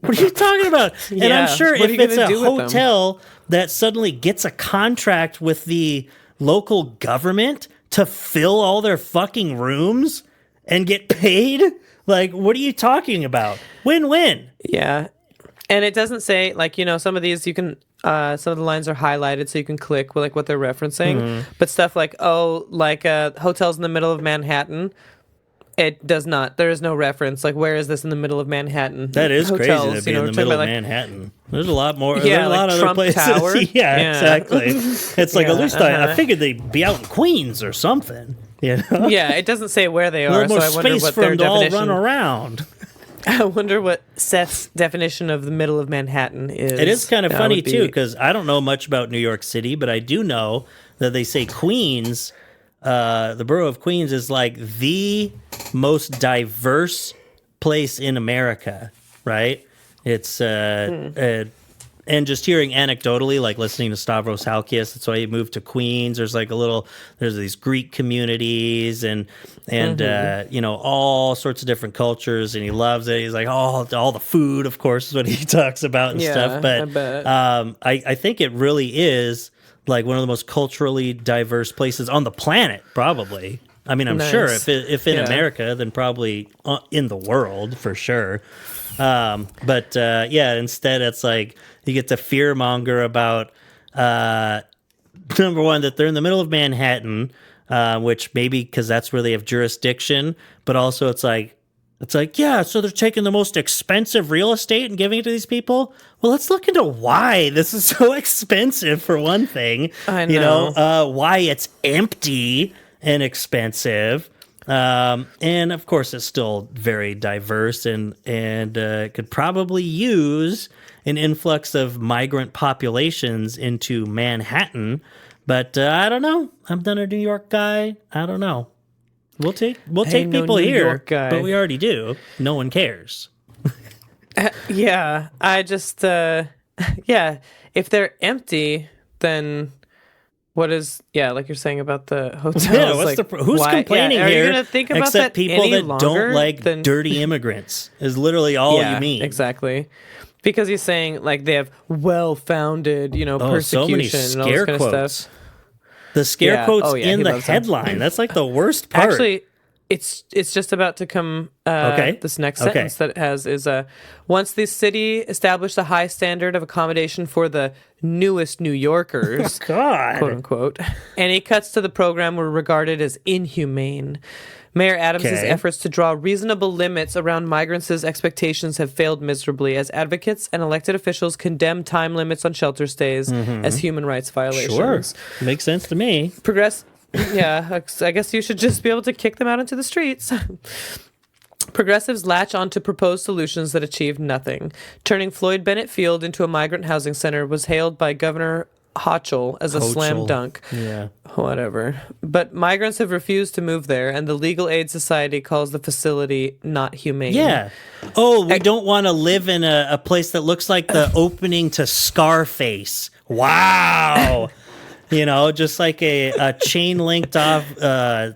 [SPEAKER 1] What are you talking about? And
[SPEAKER 2] Yeah,
[SPEAKER 1] I'm sure
[SPEAKER 2] what are
[SPEAKER 1] if
[SPEAKER 2] you
[SPEAKER 1] it's
[SPEAKER 2] gonna
[SPEAKER 1] a
[SPEAKER 2] do with them?
[SPEAKER 1] hotel that suddenly gets a contract with the local government to fill all their fucking rooms and get paid, like, what are you talking about? Win-win.
[SPEAKER 2] Yeah. And it doesn't say, like, you know, some of these you can, some of the lines are highlighted so you can click like what they're referencing. But stuff like, hotels in the middle of Manhattan. It does not. There is no reference. Like, where is this in the middle of Manhattan?
[SPEAKER 1] That is
[SPEAKER 2] Hotels,
[SPEAKER 1] crazy to be in the
[SPEAKER 2] we're talking
[SPEAKER 1] middle of
[SPEAKER 2] about,
[SPEAKER 1] Manhattan. There's a lot more.
[SPEAKER 2] Yeah,
[SPEAKER 1] there's a
[SPEAKER 2] like
[SPEAKER 1] lot of
[SPEAKER 2] Trump
[SPEAKER 1] other places.
[SPEAKER 2] Tower.
[SPEAKER 1] Yeah, exactly. It's like,
[SPEAKER 2] Yeah,
[SPEAKER 1] at least I figured they'd be out in Queens or something. You know?
[SPEAKER 2] Yeah, it doesn't say where they
[SPEAKER 1] A
[SPEAKER 2] are,
[SPEAKER 1] little more
[SPEAKER 2] so I wonder
[SPEAKER 1] space
[SPEAKER 2] what
[SPEAKER 1] for
[SPEAKER 2] their
[SPEAKER 1] them to all
[SPEAKER 2] definition.
[SPEAKER 1] run around.
[SPEAKER 2] I wonder what Seth's definition of the middle of Manhattan is.
[SPEAKER 1] It is kind of
[SPEAKER 2] That
[SPEAKER 1] funny,
[SPEAKER 2] would be-
[SPEAKER 1] too, because I don't know much about New York City, but I do know that they say Queens, the borough of Queens, is like the most diverse place in America, right? It's, and just hearing anecdotally, like listening to Stavros Halkias, that's why he moved to Queens. There's like there's these Greek communities and you know, all sorts of different cultures, and he loves it. He's like, all the food, of course, is what he talks about and stuff. But
[SPEAKER 2] I bet.
[SPEAKER 1] I think it really is like one of the most culturally diverse places on the planet, probably. I mean, I'm sure
[SPEAKER 2] Nice.
[SPEAKER 1] if in
[SPEAKER 2] Yeah.
[SPEAKER 1] America, then probably in the world for sure. But instead it's like you get to fearmonger about number one, that they're in the middle of Manhattan, which maybe because that's where they have jurisdiction, but also it's like, yeah, so they're taking the most expensive real estate and giving it to these people. Well, let's look into why this is so expensive, for one thing.
[SPEAKER 2] I
[SPEAKER 1] You know,
[SPEAKER 2] know.
[SPEAKER 1] why it's empty and expensive. And of course, it's still very diverse and could probably use an influx of migrant populations into Manhattan. But I don't know. I'm not a New York guy. I don't know. We'll take
[SPEAKER 2] no
[SPEAKER 1] people
[SPEAKER 2] New
[SPEAKER 1] here,
[SPEAKER 2] York guy.
[SPEAKER 1] but we already do. No one cares.
[SPEAKER 2] Yeah, I just, if they're empty, then what is, like you're saying about the hotels?
[SPEAKER 1] Yeah, what's
[SPEAKER 2] like,
[SPEAKER 1] who's
[SPEAKER 2] why-
[SPEAKER 1] complaining
[SPEAKER 2] Are
[SPEAKER 1] here?
[SPEAKER 2] you going to think about
[SPEAKER 1] except
[SPEAKER 2] that
[SPEAKER 1] people
[SPEAKER 2] any
[SPEAKER 1] that
[SPEAKER 2] longer
[SPEAKER 1] don't like
[SPEAKER 2] than-
[SPEAKER 1] dirty immigrants is literally all you mean.
[SPEAKER 2] Exactly. Because he's saying, like, they have well-founded,
[SPEAKER 1] So many
[SPEAKER 2] persecution and all
[SPEAKER 1] scare
[SPEAKER 2] this kind of
[SPEAKER 1] quotes.
[SPEAKER 2] stuff.
[SPEAKER 1] The scare
[SPEAKER 2] Yeah.
[SPEAKER 1] quotes
[SPEAKER 2] Oh, yeah,
[SPEAKER 1] in
[SPEAKER 2] he
[SPEAKER 1] the
[SPEAKER 2] loves them.
[SPEAKER 1] headline. That's like the worst part.
[SPEAKER 2] Actually, it's just about to come.
[SPEAKER 1] Okay.
[SPEAKER 2] This next
[SPEAKER 1] Okay.
[SPEAKER 2] sentence that it has is once the city established a high standard of accommodation for the newest New Yorkers,
[SPEAKER 1] God.
[SPEAKER 2] quote unquote, any cuts to the program were regarded as inhumane. Mayor Adams'
[SPEAKER 1] Okay.
[SPEAKER 2] efforts to draw reasonable limits around migrants' expectations have failed miserably as advocates and elected officials condemn time limits on shelter stays as human rights violations.
[SPEAKER 1] Sure. Makes sense to me.
[SPEAKER 2] I guess you should just be able to kick them out into the streets. Progressives latch on to proposed solutions that achieve nothing. Turning Floyd Bennett Field into a migrant housing center was hailed by Governor Hochul as a slam
[SPEAKER 1] Hochul.
[SPEAKER 2] dunk.
[SPEAKER 1] Yeah.
[SPEAKER 2] Whatever. But migrants have refused to move there, and the Legal Aid Society calls the facility not humane.
[SPEAKER 1] Yeah. Oh, we don't want to live in a place that looks like the opening to Scarface. Wow. Just like a chain linked off,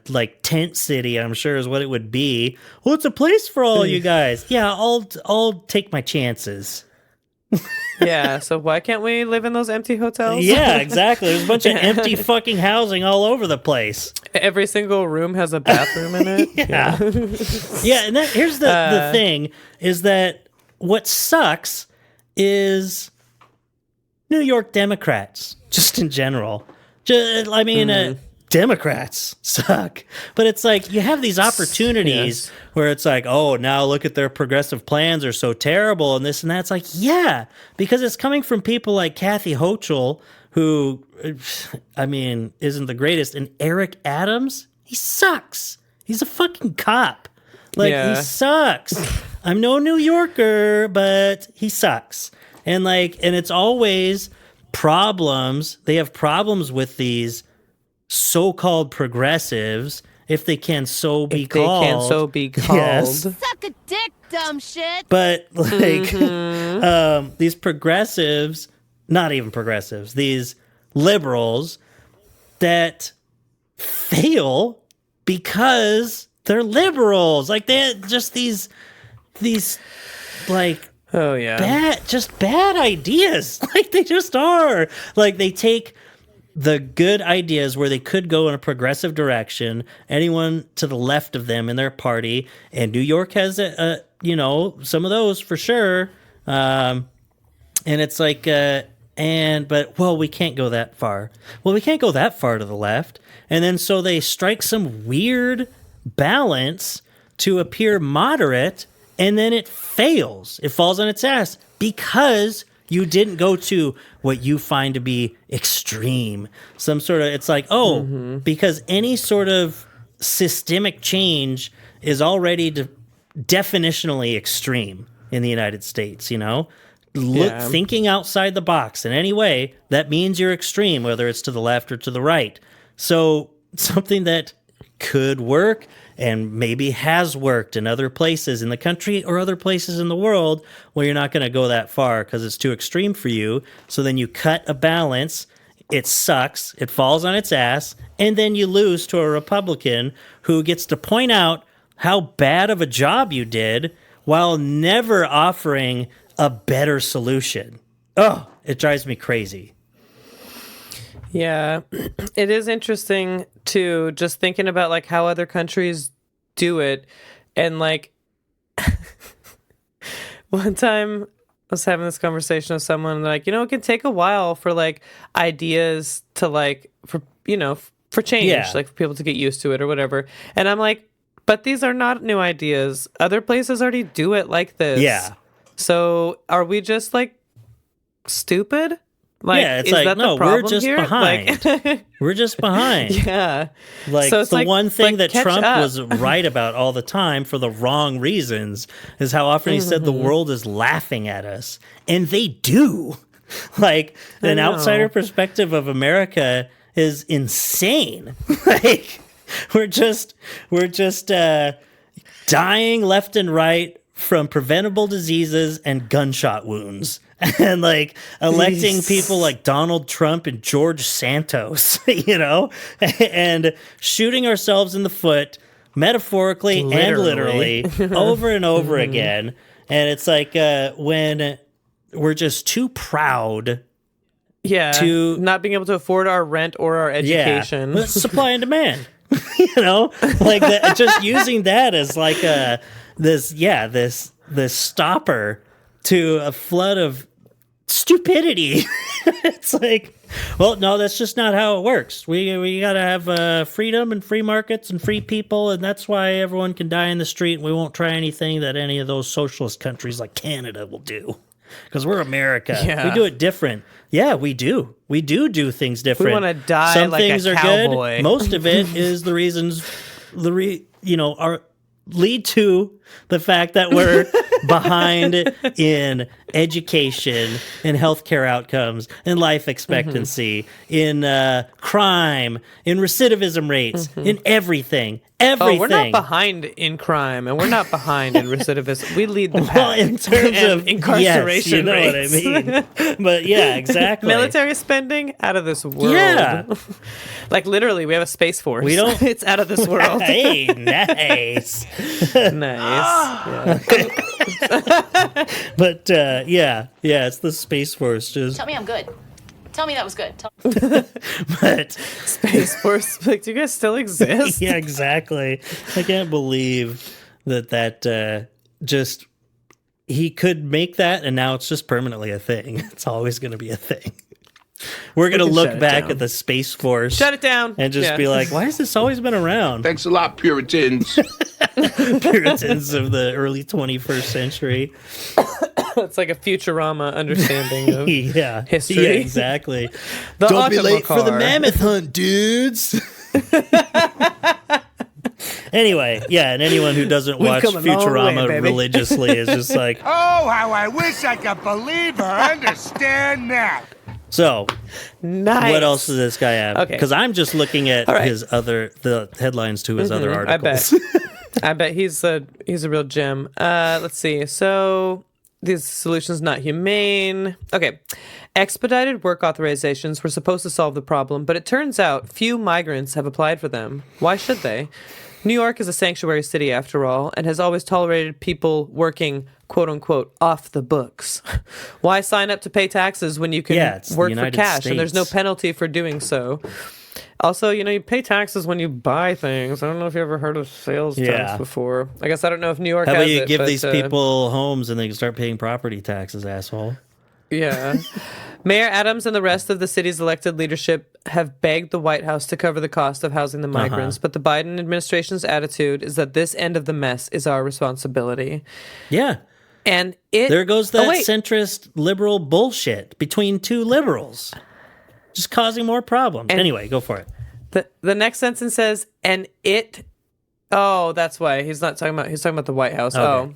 [SPEAKER 1] like tent city, I'm sure is what it would be. Well, it's a place for all you guys. Yeah, I'll take my chances.
[SPEAKER 2] Yeah, so why can't we live in those empty hotels?
[SPEAKER 1] Yeah, exactly. There's a bunch of empty fucking housing all over the place.
[SPEAKER 2] Every single room has a bathroom in it.
[SPEAKER 1] Yeah. Yeah, and here's the thing is that what sucks is New York Democrats, just in general. Democrats suck. But it's like you have these opportunities where it's like, oh, now look at their progressive plans are so terrible and this and that. It's like, yeah, because it's coming from people like Kathy Hochul, who, isn't the greatest. And Eric Adams, he sucks. He's a fucking cop. He sucks. I'm no New Yorker, but he sucks. And it's always problems. They have problems with these so-called progressives, if they can so be called.
[SPEAKER 2] They can so be called.
[SPEAKER 1] Yes.
[SPEAKER 8] Suck a dick, dumb shit.
[SPEAKER 1] But these progressives, not even progressives, these liberals that fail because they're liberals. Like they just these
[SPEAKER 2] Oh yeah.
[SPEAKER 1] bad ideas. Like they just are. Like they take the good ideas where they could go in a progressive direction, anyone to the left of them in their party, and New York has some of those for sure. And it's like, we can't go that far. Well, we can't go that far to the left. And then so they strike some weird balance to appear moderate, and then it fails. It falls on its ass because you didn't go to what you find to be extreme. Some sort of, it's like, because any sort of systemic change is already definitionally extreme in the United States, you know? Thinking outside the box in any way, that means you're extreme, whether it's to the left or to the right. So something that could work and maybe has worked in other places in the country or other places in the world, well, you're not going to go that far because it's too extreme for you. So then you cut a balance. It sucks. It falls on its ass. And then you lose to a Republican who gets to point out how bad of a job you did while never offering a better solution. Oh, it drives me crazy.
[SPEAKER 2] Yeah, it is interesting to just thinking about like how other countries do it. And like one time I was having this conversation with someone like, it can take a while for like ideas to like, for change, like for people to get used to it or whatever. And I'm like, but these are not new ideas. Other places already do it like this.
[SPEAKER 1] Yeah.
[SPEAKER 2] So are we just like stupid? Like,
[SPEAKER 1] it's
[SPEAKER 2] is
[SPEAKER 1] like,
[SPEAKER 2] that
[SPEAKER 1] no,
[SPEAKER 2] the problem
[SPEAKER 1] we're just
[SPEAKER 2] here?
[SPEAKER 1] behind.
[SPEAKER 2] Like,
[SPEAKER 1] We're just behind.
[SPEAKER 2] yeah.
[SPEAKER 1] Like,
[SPEAKER 2] So it's
[SPEAKER 1] the
[SPEAKER 2] like-
[SPEAKER 1] one thing
[SPEAKER 2] like,
[SPEAKER 1] that
[SPEAKER 2] catch
[SPEAKER 1] Trump
[SPEAKER 2] up.
[SPEAKER 1] was right about all the time for the wrong reasons is how often he said the world is laughing at us. And they do. Like, an
[SPEAKER 2] know.
[SPEAKER 1] outsider perspective of America is insane. Like, we're just dying left and right from preventable diseases and gunshot wounds. And like electing people like Donald Trump and George Santos, and shooting ourselves in the foot metaphorically and literally over and over again. And it's like when we're just too proud.
[SPEAKER 2] Yeah.
[SPEAKER 1] To
[SPEAKER 2] not being able to afford our rent or our education.
[SPEAKER 1] Yeah, supply and demand. Like just using that as like this stopper to a flood of stupidity. It's like, well, no, that's just not how it works. We got to have freedom and free markets and free people, and that's why everyone can die in the street. And we won't try anything that any of those socialist countries like Canada will do. Because we're America.
[SPEAKER 2] Yeah.
[SPEAKER 1] We do it different. Yeah, we do. We do things different.
[SPEAKER 2] We want to die
[SPEAKER 1] Some
[SPEAKER 2] like
[SPEAKER 1] things
[SPEAKER 2] a
[SPEAKER 1] are
[SPEAKER 2] cowboy.
[SPEAKER 1] good. Most of it is the reasons, lead to the fact that we're behind in education, in healthcare outcomes, in life expectancy, in crime, in recidivism rates, in everything. Everything.
[SPEAKER 2] Oh, we're not behind in crime, and we're not behind in recidivism. We lead the pack.
[SPEAKER 1] Well, in terms
[SPEAKER 2] And
[SPEAKER 1] of
[SPEAKER 2] incarceration
[SPEAKER 1] yes, you know
[SPEAKER 2] rates.
[SPEAKER 1] what I mean. But yeah, exactly.
[SPEAKER 2] Military spending out of this world.
[SPEAKER 1] Yeah.
[SPEAKER 2] Like literally, we have a space force.
[SPEAKER 1] We don't-
[SPEAKER 2] It's out of this world.
[SPEAKER 1] Hey, nice.
[SPEAKER 2] Nice. Yeah.
[SPEAKER 1] But it's the Space Force. Just
[SPEAKER 8] Tell me I'm good. Tell me that was good.
[SPEAKER 1] but
[SPEAKER 2] Space force. Like, do you guys still exist?
[SPEAKER 1] yeah, exactly. I can't believe that just he could make that, and now it's just permanently a thing. It's always going to be a thing. We're going to
[SPEAKER 2] can
[SPEAKER 1] look
[SPEAKER 2] shut it
[SPEAKER 1] back
[SPEAKER 2] down.
[SPEAKER 1] at the Space Force,
[SPEAKER 2] Shut it down.
[SPEAKER 1] and just
[SPEAKER 2] Yeah.
[SPEAKER 1] be like, "Why has this always been around?"
[SPEAKER 4] Thanks a lot, Puritans.
[SPEAKER 1] Puritans of the early 21st century.
[SPEAKER 2] It's like a Futurama understanding of
[SPEAKER 1] Yeah,
[SPEAKER 2] history.
[SPEAKER 1] Yeah, exactly.
[SPEAKER 2] The
[SPEAKER 1] Don't be late
[SPEAKER 2] Automacar.
[SPEAKER 1] for the mammoth hunt, dudes. Anyway, yeah, and anyone who doesn't watch
[SPEAKER 2] come a long
[SPEAKER 1] Futurama
[SPEAKER 2] way, baby.
[SPEAKER 1] religiously is just like,
[SPEAKER 4] Oh, how I wish I could believe or understand that.
[SPEAKER 1] so
[SPEAKER 2] Nice.
[SPEAKER 1] what else does this guy have?
[SPEAKER 2] Okay.
[SPEAKER 1] Because I'm just looking at
[SPEAKER 2] All right.
[SPEAKER 1] the headlines to his other
[SPEAKER 2] I bet.
[SPEAKER 1] articles.
[SPEAKER 2] I bet he's a real gem. Let's see. So these solutions not humane. Okay. Expedited work authorizations were supposed to solve the problem, but it turns out few migrants have applied for them. Why should they? New York is a sanctuary city after all, and has always tolerated people working quote unquote off the books. Why sign up to pay taxes when you can
[SPEAKER 1] Yeah, it's the
[SPEAKER 2] work for
[SPEAKER 1] United
[SPEAKER 2] cash and there's no
[SPEAKER 1] States.
[SPEAKER 2] penalty for doing so? Also, you pay taxes when you buy things. I don't know if you ever heard of sales
[SPEAKER 1] Yeah.
[SPEAKER 2] tax before. I guess I don't know if New York
[SPEAKER 1] How
[SPEAKER 2] has
[SPEAKER 1] about you
[SPEAKER 2] it,
[SPEAKER 1] give
[SPEAKER 2] but,
[SPEAKER 1] these people homes and they can start paying property taxes, asshole?
[SPEAKER 2] Yeah. Mayor Adams and the rest of the city's elected leadership have begged the White House to cover the cost of housing the migrants, but the Biden administration's attitude is that this end of the mess is our responsibility.
[SPEAKER 1] Yeah.
[SPEAKER 2] And
[SPEAKER 1] there goes that centrist liberal bullshit between two liberals, just causing more problems. And anyway, go for it.
[SPEAKER 2] The next sentence says, and it. Oh, that's why he's not talking about. He's talking about the White House. Okay. Oh,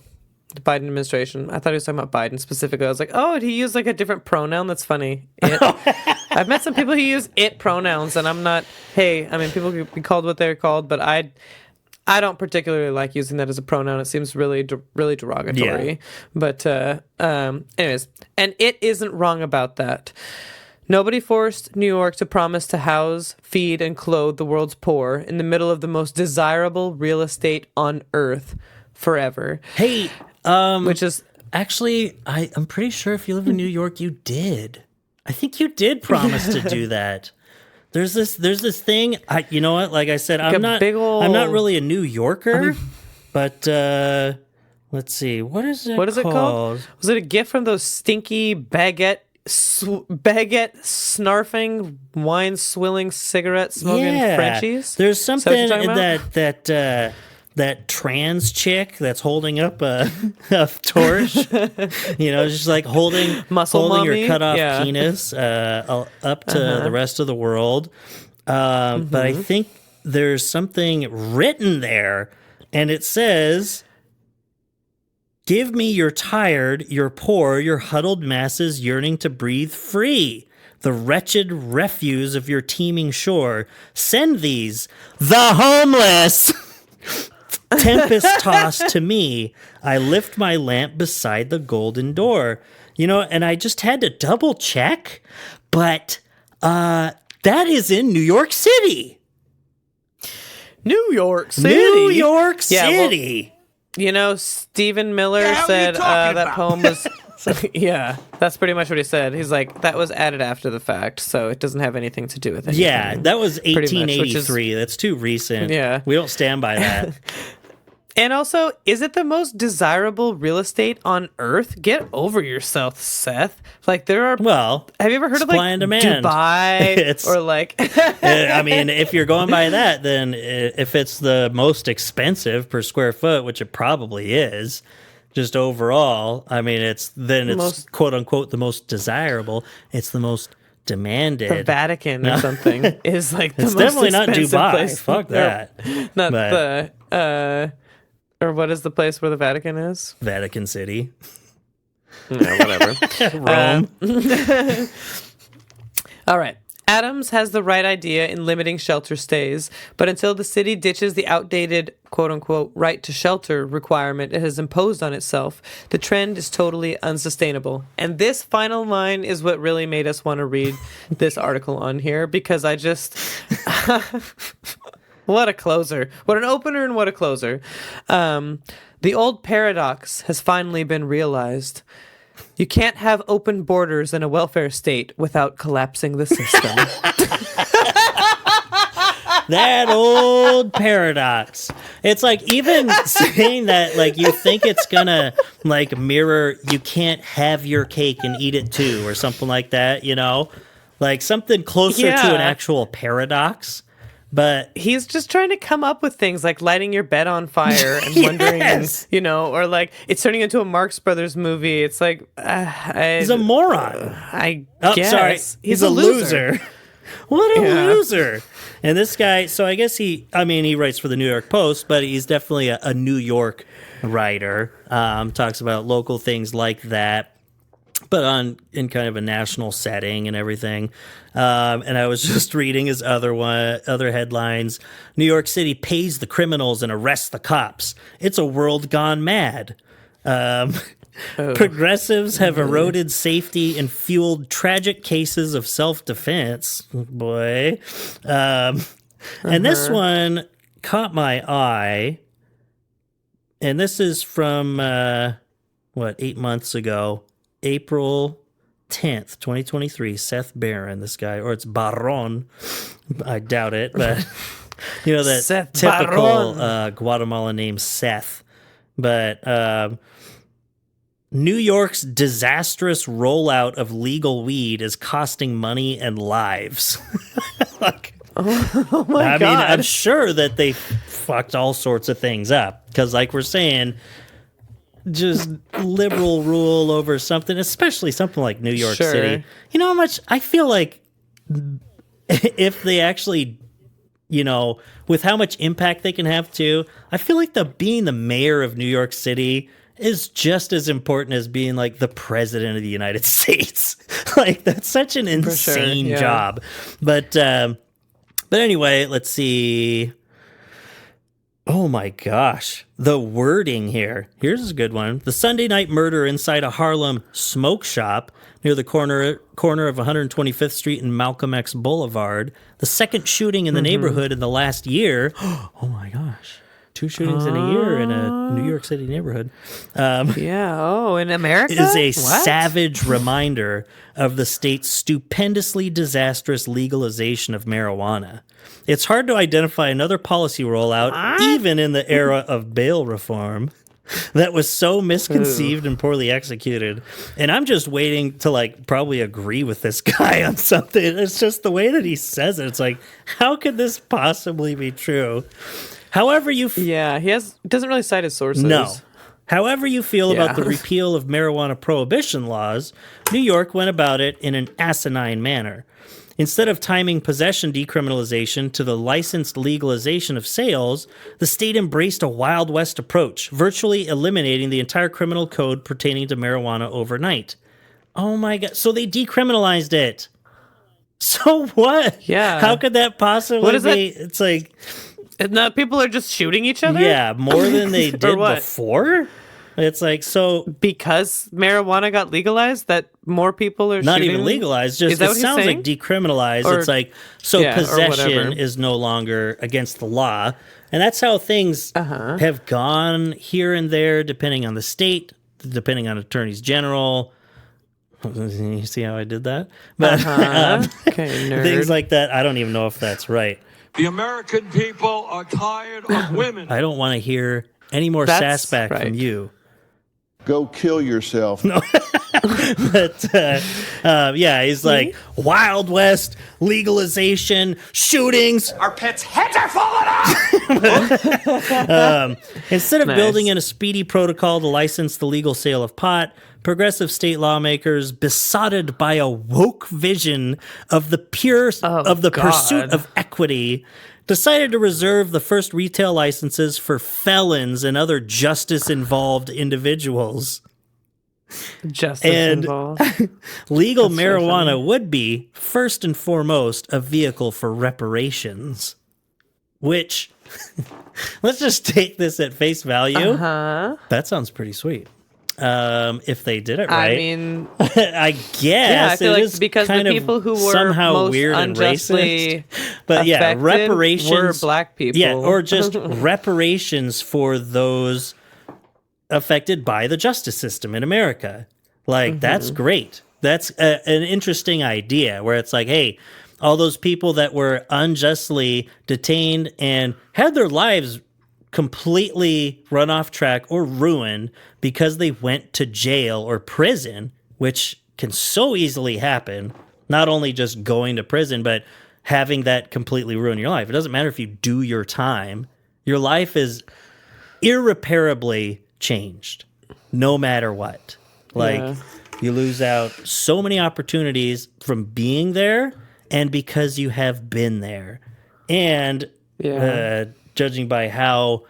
[SPEAKER 2] the Biden administration. I thought he was talking about Biden specifically. I was like, oh, and he used like a different pronoun. That's funny. It. I've met some people who use it pronouns, and I'm not. Hey, I mean, people can be called what they're called, but I don't particularly like using that as a pronoun. It seems really derogatory. Yeah. But anyways, and it isn't wrong about that. Nobody forced New York to promise to house, feed, and clothe the world's poor in the middle of the most desirable real estate on earth forever.
[SPEAKER 1] Hey,
[SPEAKER 2] which is
[SPEAKER 1] actually, I'm pretty sure if you live in New York, you did. I think you did promise to do that. There's this thing. You know what? Like I said, I'm not really a New Yorker, but let's see. What is it called?
[SPEAKER 2] Was it a gift from those stinky baguette snarfing, wine swilling, cigarette smoking Frenchies?
[SPEAKER 1] There's something that trans chick that's holding up a torch, just like holding your cut off penis up to the rest of the world. But I think there's something written there, and it says, "Give me your tired, your poor, your huddled masses yearning to breathe free. The wretched refuse of your teeming shore. Send these, the homeless, tempest tossed to me. I lift my lamp beside the golden door." And I just had to double check, but that is in New York City.
[SPEAKER 2] New York City.
[SPEAKER 1] New York City.
[SPEAKER 2] Stephen Miller said that poem was... Yeah, that's pretty much what he said. He's like, that was added after the fact, so it doesn't have anything to do with anything.
[SPEAKER 1] Yeah, that was 1883. That's too recent. Yeah. We don't stand by that.
[SPEAKER 2] And also, is it the most desirable real estate on earth? Get over yourself, Seth. Like, there are...
[SPEAKER 1] Well,
[SPEAKER 2] have you ever heard of, like, Dubai? Or, like...
[SPEAKER 1] I mean, if you're going by that, then if it's the most expensive per square foot, which it probably is, just overall, I mean, it's quote-unquote the most desirable. It's the most demanded.
[SPEAKER 2] The Vatican or something is, like, the
[SPEAKER 1] it's
[SPEAKER 2] most
[SPEAKER 1] definitely not Dubai.
[SPEAKER 2] Place.
[SPEAKER 1] Fuck that.
[SPEAKER 2] Not the... Or what is the place where the Vatican is?
[SPEAKER 1] Vatican City.
[SPEAKER 2] No, whatever.
[SPEAKER 1] Rome.
[SPEAKER 2] All right. Adams has the right idea in limiting shelter stays, but until the city ditches the outdated, quote-unquote, right to shelter requirement it has imposed on itself, the trend is totally unsustainable. And this final line is what really made us want to read this article on here, because I just... What a closer. What an opener and what a closer. The old paradox has finally been realized. You can't have open borders in a welfare state without collapsing the system.
[SPEAKER 1] That old paradox. It's like even saying that, like, you think it's gonna like mirror, you can't have your cake and eat it too, or something like that, like something closer to an actual paradox. But
[SPEAKER 2] he's just trying to come up with things like lighting your bed on fire and wondering, or like it's turning into a Marx Brothers movie. It's like
[SPEAKER 1] he's a moron.
[SPEAKER 2] I guess.
[SPEAKER 1] Sorry, he's a loser. What a loser! And this guy, so I guess he writes for the New York Post, but he's definitely a New York writer. Talks about local things like that, but in kind of a national setting and everything. And I was just reading his other headlines. New York City pays the criminals and arrests the cops. It's a world gone mad. Progressives have eroded safety and fueled tragic cases of self-defense. Boy. And this one caught my eye. And this is from, 8 months ago. April 10th, 2023, Seth Barron, this guy, or it's Barron. I doubt it, but that
[SPEAKER 2] Seth
[SPEAKER 1] typical Guatemalan name Seth. But New York's disastrous rollout of legal weed is costing money and lives. Like,
[SPEAKER 2] Oh my
[SPEAKER 1] I
[SPEAKER 2] God.
[SPEAKER 1] mean, I'm sure that they fucked all sorts of things up because, like we're saying, just liberal rule over something, especially something like New York
[SPEAKER 2] Sure.
[SPEAKER 1] City. You know how much I feel like if they actually, with how much impact they can have too, I feel like being the mayor of New York City is just as important as being like the president of the United States. Like that's such an insane
[SPEAKER 2] yeah.
[SPEAKER 1] job. But anyway, let's see. Oh my gosh. The wording here. Here's a good one. The Sunday night murder inside a Harlem smoke shop near the corner of 125th Street and Malcolm X Boulevard. The second shooting in the neighborhood in the last year. Oh my gosh. 2 shootings in a year in a New York City neighborhood.
[SPEAKER 2] Yeah. Oh, in America?
[SPEAKER 1] Is a
[SPEAKER 2] What?
[SPEAKER 1] savage reminder of the state's stupendously disastrous legalization of marijuana. It's hard to identify another policy rollout, even in the era of bail reform, that was so misconceived and poorly executed. And I'm just waiting to probably agree with this guy on something. It's just the way that he says it. It's like, how could this possibly be true? However you
[SPEAKER 2] Yeah, doesn't really cite his sources.
[SPEAKER 1] No. However you feel
[SPEAKER 2] Yeah.
[SPEAKER 1] about the repeal of marijuana prohibition laws, New York went about it in an asinine manner. Instead of timing possession decriminalization to the licensed legalization of sales, the state embraced a Wild West approach, virtually eliminating the entire criminal code pertaining to marijuana overnight. Oh my God. So they decriminalized it. So what?
[SPEAKER 2] Yeah.
[SPEAKER 1] How could that possibly
[SPEAKER 2] What is
[SPEAKER 1] be? It's like,
[SPEAKER 2] And now people are just shooting each other?
[SPEAKER 1] yeah, more than they did
[SPEAKER 2] what?
[SPEAKER 1] before. It's like, so
[SPEAKER 2] Because marijuana got legalized, that more people are
[SPEAKER 1] not
[SPEAKER 2] shooting?
[SPEAKER 1] even legalized, just
[SPEAKER 2] Is that
[SPEAKER 1] it
[SPEAKER 2] what he's
[SPEAKER 1] sounds
[SPEAKER 2] saying?
[SPEAKER 1] like decriminalized.
[SPEAKER 2] Or-
[SPEAKER 1] It's like, so
[SPEAKER 2] yeah, or
[SPEAKER 1] possession
[SPEAKER 2] whatever.
[SPEAKER 1] is no longer against the law. And that's how things have gone here and there, depending on the state, depending on attorneys general. You see how I did that? But
[SPEAKER 2] Okay, nerd.
[SPEAKER 1] things like that, I don't even know if that's right.
[SPEAKER 9] The American people are tired of women.
[SPEAKER 1] I don't want to hear any more
[SPEAKER 2] That's
[SPEAKER 1] sass back
[SPEAKER 2] right.
[SPEAKER 1] from you.
[SPEAKER 6] Go kill yourself.
[SPEAKER 1] But yeah, he's like Wild West legalization, shootings.
[SPEAKER 4] Our pets' heads are falling off!
[SPEAKER 1] Instead of
[SPEAKER 2] Nice.
[SPEAKER 1] building in a speedy protocol to license the legal sale of pot, progressive state lawmakers, besotted by a woke vision of the pursuit of equity, decided to reserve the first retail licenses for felons and other justice-involved individuals.
[SPEAKER 2] Justice
[SPEAKER 1] And-
[SPEAKER 2] involved.
[SPEAKER 1] Legal
[SPEAKER 2] That's so
[SPEAKER 1] marijuana
[SPEAKER 2] funny.
[SPEAKER 1] would be, first and foremost, a vehicle for reparations. Which, let's just take this at face value. That sounds pretty sweet. If they did it right.
[SPEAKER 2] I mean,
[SPEAKER 1] I guess
[SPEAKER 2] yeah, I feel
[SPEAKER 1] it
[SPEAKER 2] like
[SPEAKER 1] is
[SPEAKER 2] because the
[SPEAKER 1] kind of
[SPEAKER 2] people who were
[SPEAKER 1] somehow
[SPEAKER 2] most
[SPEAKER 1] weird and
[SPEAKER 2] unjustly
[SPEAKER 1] racist. But yeah,
[SPEAKER 2] affected
[SPEAKER 1] reparations
[SPEAKER 2] were black people.
[SPEAKER 1] Yeah, or just reparations for those affected by the justice system in America. Like that's great. That's an interesting idea where it's like, hey, all those people that were unjustly detained and had their lives completely run off track or ruined because they went to jail or prison, which can so easily happen. Not only just going to prison, but having that completely ruin your life. It doesn't matter if you do your time. Your life is irreparably changed no matter what. Like
[SPEAKER 2] Yeah.
[SPEAKER 1] you lose out so many opportunities from being there and because you have been there. And judging by how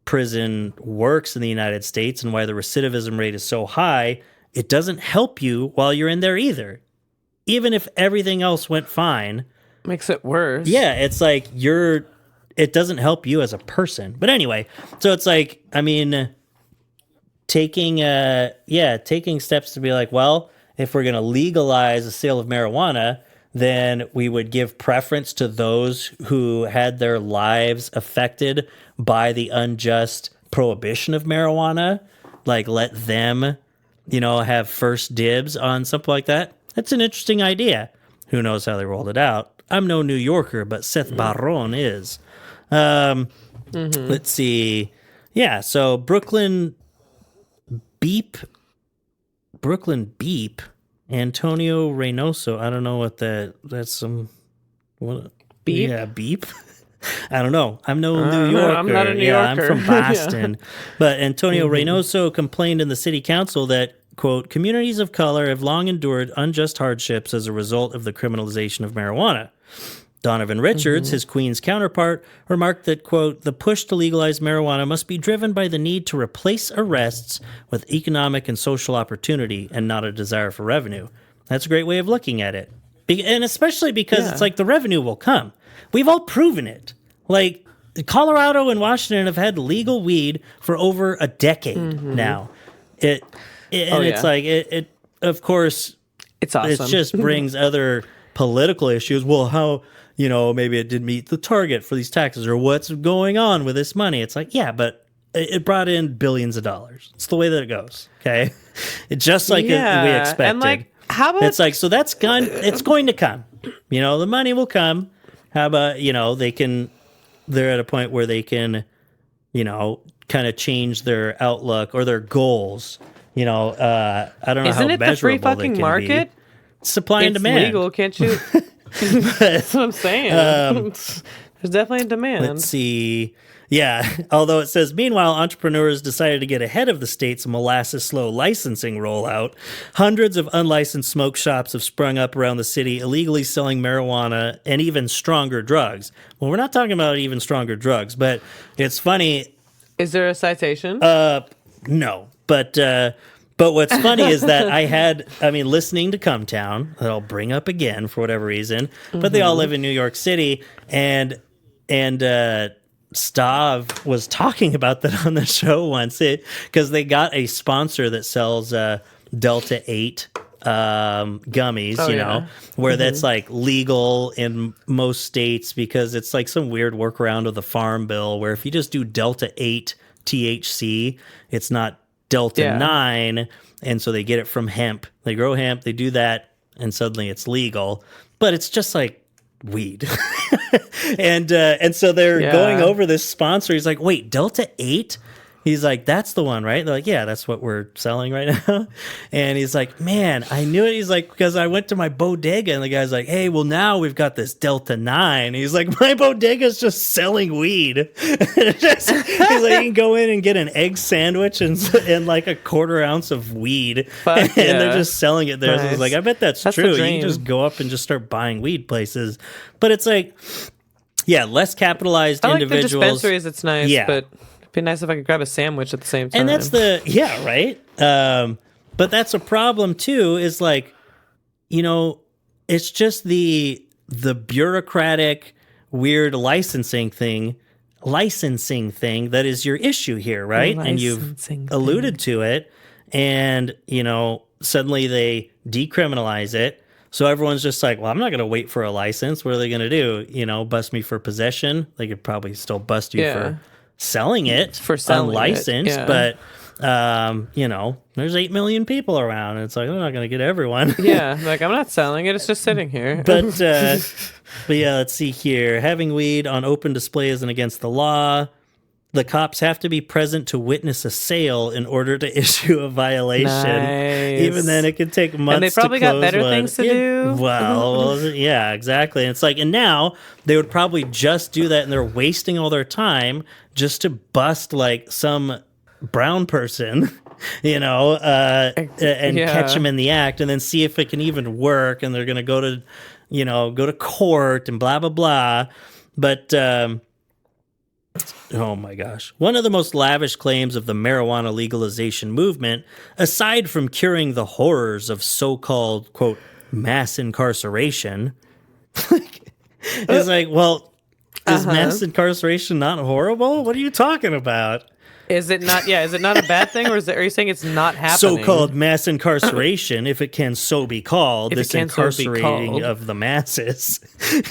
[SPEAKER 1] prison works in the United States and why the recidivism rate is so high, it doesn't help you while you're in there either. Even if everything else went fine,
[SPEAKER 2] Makes it worse.
[SPEAKER 1] yeah, it's like it doesn't help you as a person. But anyway, so it's like, I mean, taking steps to be like, well, if we're going to legalize the sale of marijuana, then we would give preference to those who had their lives affected by the unjust prohibition of marijuana. Like, let them, have first dibs on something like that. That's an interesting idea. Who knows how they rolled it out? I'm no New Yorker, but Seth Barron is. Let's see. Yeah, so Brooklyn Beep Brooklyn Beep, Antonio Reynoso. I don't know what that's some. What,
[SPEAKER 2] Beep?
[SPEAKER 1] Yeah, Beep. I don't know. I'm no New Yorker.
[SPEAKER 2] I'm not a New
[SPEAKER 1] I'm
[SPEAKER 2] Yorker.
[SPEAKER 1] from Boston. But Antonio Reynoso complained in the city council that, quote, communities of color have long endured unjust hardships as a result of the criminalization of marijuana. Donovan Richards, his Queens counterpart, remarked that, quote, the push to legalize marijuana must be driven by the need to replace arrests with economic and social opportunity and not a desire for revenue. That's a great way of looking at it. And especially because it's like the revenue will come. We've all proven it. Like, Colorado and Washington have had legal weed for over a decade now. It's like, it of course,
[SPEAKER 2] it's awesome.
[SPEAKER 1] It just brings other political issues. Well, how, maybe it didn't meet the target for these taxes, or what's going on with this money. It's like, yeah, but it brought in billions of dollars. It's the way that it goes. Okay. It's just like we expected.
[SPEAKER 2] And like, how about
[SPEAKER 1] it's like, so that's it's going to come, the money will come. How about, they're at a point where they can, kind of change their outlook or their goals. I don't know
[SPEAKER 2] Isn't
[SPEAKER 1] how
[SPEAKER 2] it the free
[SPEAKER 1] measurable they
[SPEAKER 2] fucking
[SPEAKER 1] can
[SPEAKER 2] market?
[SPEAKER 1] be. Supply and demand.
[SPEAKER 2] It's legal, can't you? That's what I'm saying. There's definitely a demand.
[SPEAKER 1] Let's see. Yeah, although it says, meanwhile, entrepreneurs decided to get ahead of the state's molasses-slow licensing rollout. Hundreds of unlicensed smoke shops have sprung up around the city, illegally selling marijuana and even stronger drugs. Well, we're not talking about even stronger drugs, but it's funny.
[SPEAKER 2] Is there a citation?
[SPEAKER 1] No, but what's funny is that listening to Come Town, that I'll bring up again for whatever reason, but they all live in New York City, and Stav was talking about that on the show once, because they got a sponsor that sells Delta 8 gummies, where that's like legal in most states because it's like some weird workaround of the Farm Bill where if you just do Delta 8 THC, it's not Delta 9, and so they get it from hemp. They grow hemp, they do that, and suddenly it's legal. But it's just like weed. and so they're going over this sponsor. He's like, wait, Delta 8? He's like, that's the one, right? They're like, yeah, that's what we're selling right now. And he's like, man, I knew it. He's like, because I went to my bodega, and the guy's like, hey, well, now we've got this Delta 9. He's like, my bodega's just selling weed. He's like, you can go in and get an egg sandwich and like a quarter ounce of weed. And they're just selling it there. Nice. So I was like, I bet that's true. You can just go up and just start buying weed places. But it's like, yeah, less capitalized individuals.
[SPEAKER 2] I like the dispensaries. It's nice, but it'd be nice if I could grab a sandwich at the same time.
[SPEAKER 1] And that's right. But that's a problem too, is like, it's just the bureaucratic, weird licensing thing that is your issue here, right? And you've alluded to it. And, suddenly they decriminalize it. So everyone's just like, well, I'm not going to wait for a license. What are they going to do? Bust me for possession? They could probably still bust you for selling it,
[SPEAKER 2] for selling
[SPEAKER 1] unlicensed. But, there's 8 million people around. And it's like, I'm not going to get everyone.
[SPEAKER 2] Yeah, like, I'm not selling it. It's just sitting here.
[SPEAKER 1] But yeah, let's see here. Having weed on open display isn't against the law. The cops have to be present to witness a sale in order to issue a violation.
[SPEAKER 2] Nice.
[SPEAKER 1] Even then, it could take months.
[SPEAKER 2] And they probably
[SPEAKER 1] to
[SPEAKER 2] got
[SPEAKER 1] close
[SPEAKER 2] better
[SPEAKER 1] one.
[SPEAKER 2] things to do.
[SPEAKER 1] Well, yeah, exactly. And it's like, and now they would probably just do that, and they're wasting all their time just to bust like some brown person, and catch him in the act, and then see if it can even work. And they're going to go to court and blah blah blah. But oh my gosh. One of the most lavish claims of the marijuana legalization movement, aside from curing the horrors of so-called, quote, mass incarceration, is like, well, is mass incarceration not horrible? What are you talking about?
[SPEAKER 2] Is it not? Yeah, is it not a bad thing, or are you saying it's not happening?
[SPEAKER 1] So-called mass incarceration, if it can so be called, this incarcerating of the masses.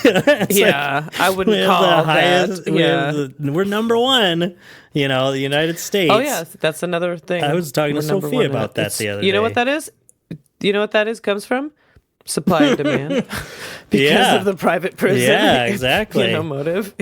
[SPEAKER 2] I wouldn't call that.
[SPEAKER 1] We're number one. The United States.
[SPEAKER 2] Oh yeah, that's another thing.
[SPEAKER 1] I was talking to Sophia about that the other day.
[SPEAKER 2] You know what that is? You know what that is? Comes from supply and demand because of the private prison.
[SPEAKER 1] Yeah, exactly.
[SPEAKER 2] Motive.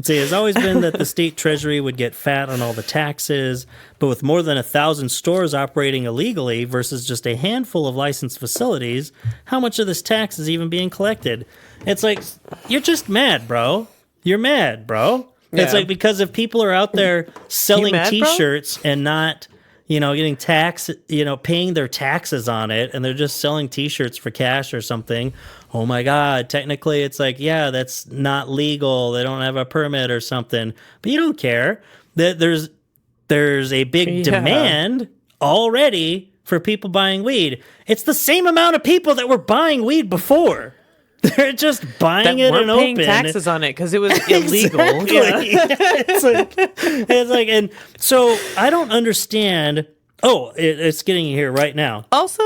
[SPEAKER 1] See, it's always been that the state treasury would get fat on all the taxes, but with more than 1,000 stores operating illegally versus just a handful of licensed facilities, how much of this tax is even being collected? It's like, you're just mad, bro. You're mad, bro. It's like, because if people are out there selling
[SPEAKER 2] mad, bro?
[SPEAKER 1] t-shirts and not, getting paying their taxes on it, and they're just selling t-shirts for cash or something, oh my God, technically it's like, yeah, that's not legal. They don't have a permit or something. But you don't care. There's a big demand already for people buying weed. It's the same amount of people that were buying weed before. They're just buying it and
[SPEAKER 2] paying
[SPEAKER 1] open.
[SPEAKER 2] taxes on it because it was illegal.
[SPEAKER 1] Exactly. It's like, and so I don't understand. Oh, it's getting here right now.
[SPEAKER 2] Also,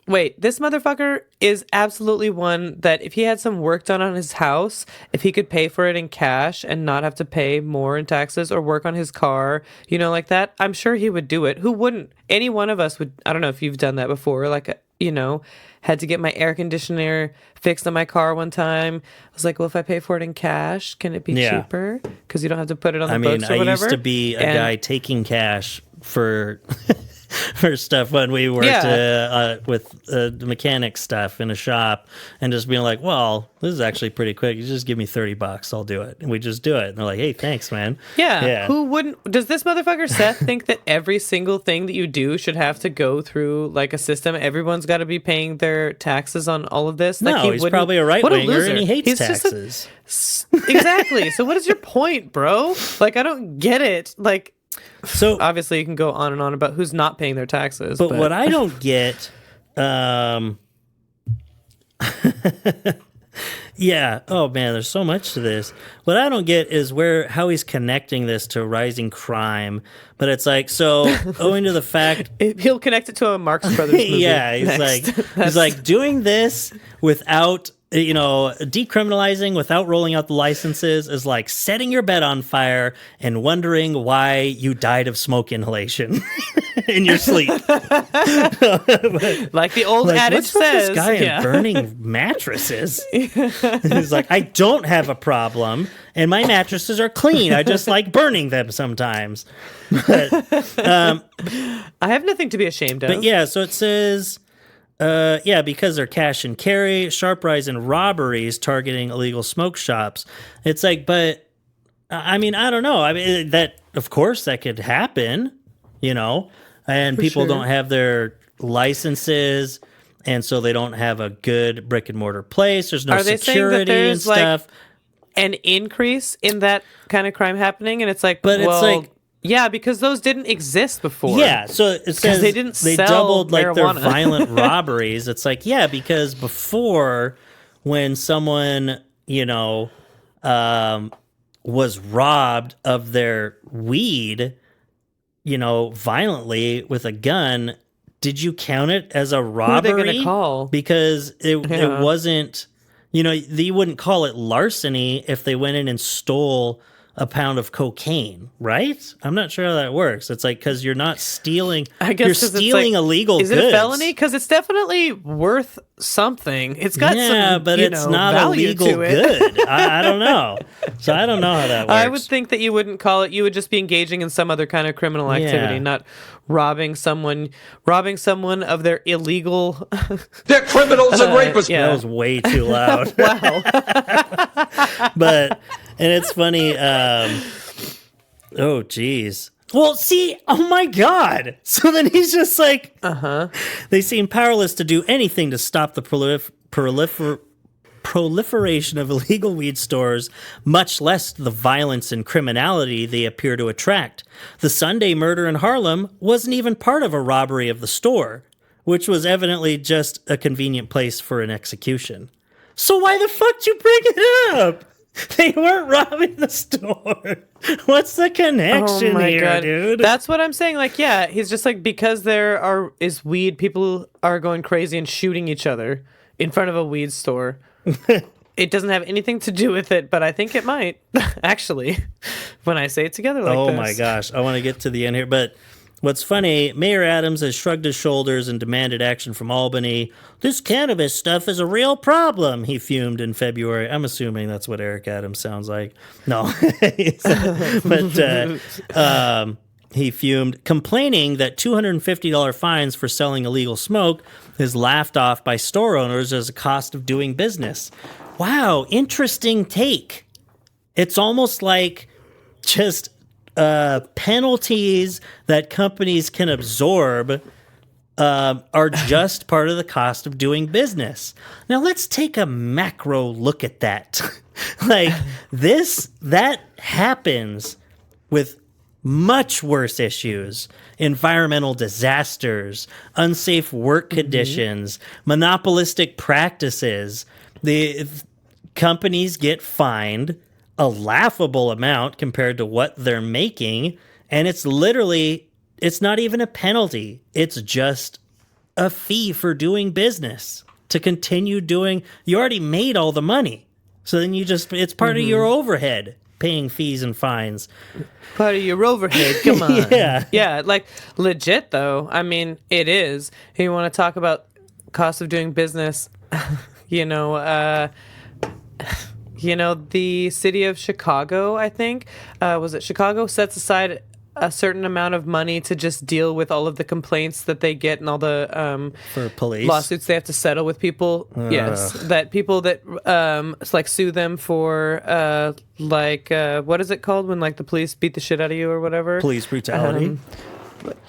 [SPEAKER 2] wait, this motherfucker is absolutely one that if he had some work done on his house, if he could pay for it in cash and not have to pay more in taxes or work on his car, like that, I'm sure he would do it. Who wouldn't? Any one of us would. I don't know if you've done that before, had to get my air conditioner fixed on my car one time. I was like, well, if I pay for it in cash, can it be cheaper? Because you don't have to put it on the books or whatever.
[SPEAKER 1] I used to be a guy taking cash for for stuff when we worked with the mechanic stuff in a shop, and just being like, well, this is actually pretty quick. You just give me $30, I'll do it. And we just do it. And they're like, hey, thanks, man.
[SPEAKER 2] Yeah. Who wouldn't? Does this motherfucker Seth think that every single thing that you do should have to go through like a system? Everyone's got to be paying their taxes on all of this?
[SPEAKER 1] No,
[SPEAKER 2] like,
[SPEAKER 1] he's probably a right-winger and he hates
[SPEAKER 2] He's
[SPEAKER 1] taxes.
[SPEAKER 2] Exactly. So what is your point, bro? Like, I don't get it. Like,
[SPEAKER 1] so
[SPEAKER 2] obviously you can go on and on about who's not paying their taxes.
[SPEAKER 1] But what I don't get, yeah. Oh man, there's so much to this. What I don't get is how he's connecting this to rising crime. But it's like, so owing to the fact
[SPEAKER 2] he'll connect it to a Marx Brothers movie.
[SPEAKER 1] Yeah, he's like doing this without decriminalizing without rolling out the licenses is like setting your bed on fire and wondering why you died of smoke inhalation in your sleep.
[SPEAKER 2] Like the old adage
[SPEAKER 1] what's with
[SPEAKER 2] says.
[SPEAKER 1] This guy and burning mattresses. He's like, I don't have a problem, and my mattresses are clean. I just like burning them sometimes. But,
[SPEAKER 2] I have nothing to be ashamed of.
[SPEAKER 1] But yeah, so it says. Because they're cash and carry, sharp rise in robberies targeting illegal smoke shops. It's like, but I mean, I don't know. I mean, that of course that could happen, and people don't have their licenses, and so they don't have a good brick and mortar place. There's no security and stuff.
[SPEAKER 2] An increase in that kind of crime happening, and it's like,
[SPEAKER 1] but it's like.
[SPEAKER 2] Yeah, because those didn't exist before.
[SPEAKER 1] Yeah, so it says
[SPEAKER 2] they
[SPEAKER 1] doubled like
[SPEAKER 2] marijuana.
[SPEAKER 1] their violent robberies. It's like, yeah, because before when someone, was robbed of their weed, violently with a gun, did you count it as a robbery?
[SPEAKER 2] Who are they going to call?
[SPEAKER 1] Because it wasn't, you wouldn't call it larceny if they went in and stole a pound of cocaine, right? I'm not sure how that works. It's like, because you're not stealing,
[SPEAKER 2] I guess
[SPEAKER 1] you're stealing illegal goods.
[SPEAKER 2] Is it a felony? Because it's definitely worth something. It's got some,
[SPEAKER 1] but it's not a legal good. I don't know. So I don't know how that works.
[SPEAKER 2] I would think that you wouldn't call it, you would just be engaging in some other kind of criminal activity, not robbing someone of their illegal...
[SPEAKER 9] They're criminals and rapists.
[SPEAKER 1] Yeah. That was way too loud.
[SPEAKER 2] Wow.
[SPEAKER 1] And it's funny. Oh, geez. Well, see, oh my God. So then he's just like, they seem powerless to do anything to stop the proliferation of illegal weed stores, much less the violence and criminality they appear to attract. The Sunday murder in Harlem wasn't even part of a robbery of the store, which was evidently just a convenient place for an execution. So why the fuck did you bring it up? They weren't robbing the store. What's the connection here,
[SPEAKER 2] God.
[SPEAKER 1] dude?
[SPEAKER 2] That's what I'm saying. Like, yeah, he's just like, because there is weed, people are going crazy and shooting each other in front of a weed store. It doesn't have anything to do with it, but I think it might, actually, when I say it together like this.
[SPEAKER 1] Oh my gosh. I want to get to the end here, but What's funny, Mayor Adams has shrugged his shoulders and demanded action from Albany. This cannabis stuff is a real problem, he fumed in February. I'm assuming that's what Eric Adams sounds like. No. But he fumed, complaining that $250 fines for selling illegal smoke is laughed off by store owners as a cost of doing business. Wow, interesting take. It's almost like just penalties that companies can absorb are just part of the cost of doing business. Now let's take a macro look at that. Like that happens with much worse issues: environmental disasters, unsafe work conditions, monopolistic practices. The companies get fined a laughable amount compared to what they're making, and it's not even a penalty. It's just a fee for doing business to continue doing. You already made all the money, so then it's part of your overhead, paying fees and fines.
[SPEAKER 2] Part of your overhead, come on.
[SPEAKER 1] Yeah,
[SPEAKER 2] like legit though. I mean, it is. You want to talk about cost of doing business? The city of Chicago, I think, was it Chicago, sets aside a certain amount of money to just deal with all of the complaints that they get and all the
[SPEAKER 1] for police
[SPEAKER 2] lawsuits they have to settle with people. Yes, that people that like sue them for what is it called when like the police beat the shit out of you or whatever?
[SPEAKER 1] Police brutality.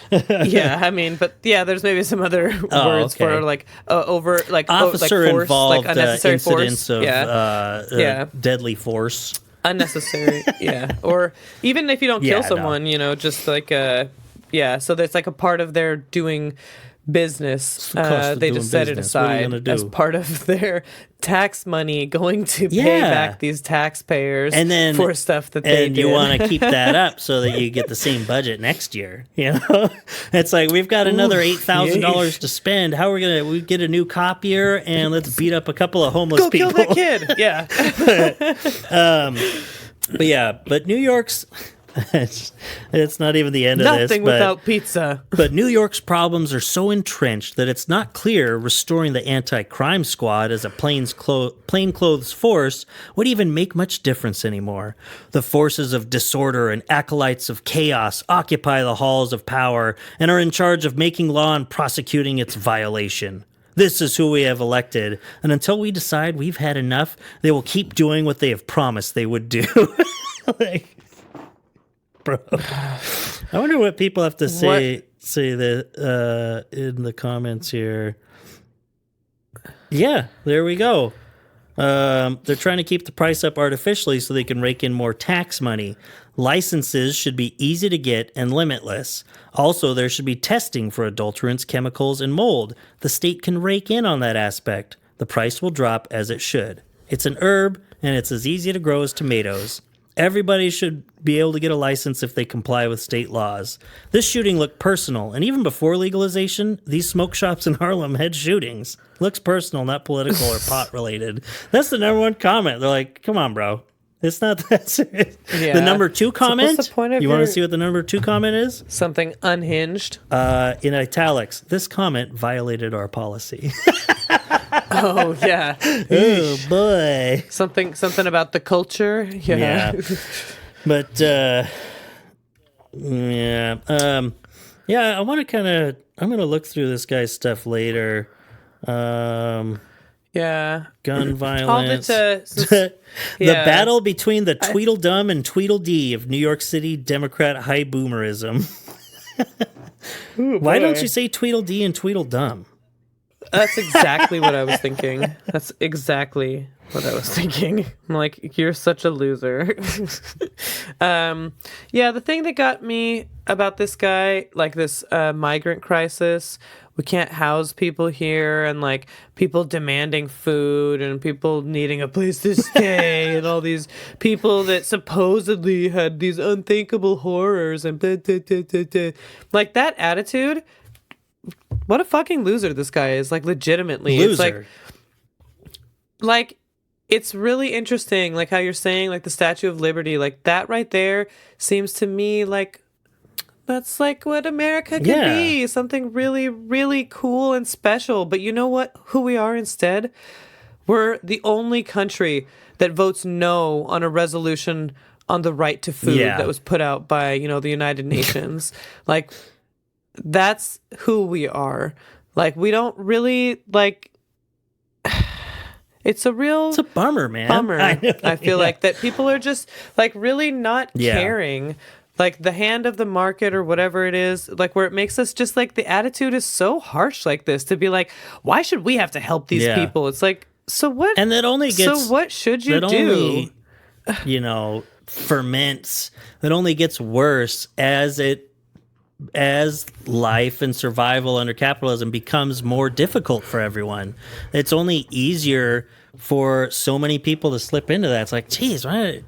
[SPEAKER 2] Yeah, I mean, but yeah, there's maybe some other words
[SPEAKER 1] okay.
[SPEAKER 2] for like over like
[SPEAKER 1] officer
[SPEAKER 2] like force,
[SPEAKER 1] involved
[SPEAKER 2] like unnecessary
[SPEAKER 1] incidents
[SPEAKER 2] force.
[SPEAKER 1] of deadly force.
[SPEAKER 2] Unnecessary, yeah. Or even if you don't kill someone, just like so that's like a part of their doing business. They just set it aside as part of their tax money going to pay back these taxpayers
[SPEAKER 1] and then,
[SPEAKER 2] for stuff that they
[SPEAKER 1] and
[SPEAKER 2] did.
[SPEAKER 1] you want to keep that up so that you get the same budget next year. It's like we've got another $8,000 to spend. How are we get a new copier and let's beat up a couple of homeless people?
[SPEAKER 2] Go kill that kid.
[SPEAKER 1] But New York's it's not even the end of this.
[SPEAKER 2] Nothing without pizza.
[SPEAKER 1] But New York's problems are so entrenched that it's not clear restoring the anti-crime squad as a plainclothes force would even make much difference anymore. The forces of disorder and acolytes of chaos occupy the halls of power and are in charge of making law and prosecuting its violation. This is who we have elected, and until we decide we've had enough, they will keep doing what they have promised they would do. Bro, I wonder what people have to say that in the comments here. Yeah, there we go. They're trying to keep the price up artificially so they can rake in more tax money. Licenses should be easy to get and limitless. Also, there should be testing for adulterants, chemicals, and mold. The state can rake in on that aspect. The price will drop as it should. It's an herb, and it's as easy to grow as tomatoes. Everybody should be able to get a license if they comply with state laws. This shooting looked personal, and even before legalization, these smoke shops in Harlem had shootings. Looks personal, not political or pot related. That's the number one comment. They're like, come on, bro. It's not that serious.
[SPEAKER 2] Yeah.
[SPEAKER 1] The number two comment,
[SPEAKER 2] So what's the point of
[SPEAKER 1] you want to see what the number two comment is?
[SPEAKER 2] Something unhinged.
[SPEAKER 1] In italics, this comment violated our policy.
[SPEAKER 2] Oh, yeah.
[SPEAKER 1] Oh, boy.
[SPEAKER 2] Something about the culture. Yeah.
[SPEAKER 1] But, yeah. I want to I'm going to look through this guy's stuff later. Gun violence. The battle between the Tweedledum and Tweedledee of New York City Democrat high boomerism. Why don't you say Tweedledee and Tweedledum?
[SPEAKER 2] That's exactly what I was thinking. I'm like, you're such a loser. The thing that got me about this guy, like this migrant crisis, we can't house people here, and like people demanding food and people needing a place to stay and all these people that supposedly had these unthinkable horrors and blah, blah, blah, blah, blah. Like that attitude. What a fucking loser this guy is, like legitimately.
[SPEAKER 1] Loser.
[SPEAKER 2] It's like it's really interesting, like how you're saying, like the Statue of Liberty, like that right there seems to me like That's like what America could be. Something really, really cool and special. But you know what? Who we are instead? We're the only country that votes no on a resolution on the right to food that was put out by, the United Nations. Like, that's who we are. Like, we don't really, like... It's a
[SPEAKER 1] bummer, man.
[SPEAKER 2] Bummer. I feel like that people are just, like, really not caring. Like, the hand of the market or whatever it is, like, where it makes us just, like, the attitude is so harsh like this to be like, why should we have to help these people? It's like, so what?
[SPEAKER 1] And that only gets...
[SPEAKER 2] So what should you do?
[SPEAKER 1] Only, ferments. That only gets worse as life and survival under capitalism becomes more difficult for everyone. It's only easier for so many people to slip into that. It's like, geez, my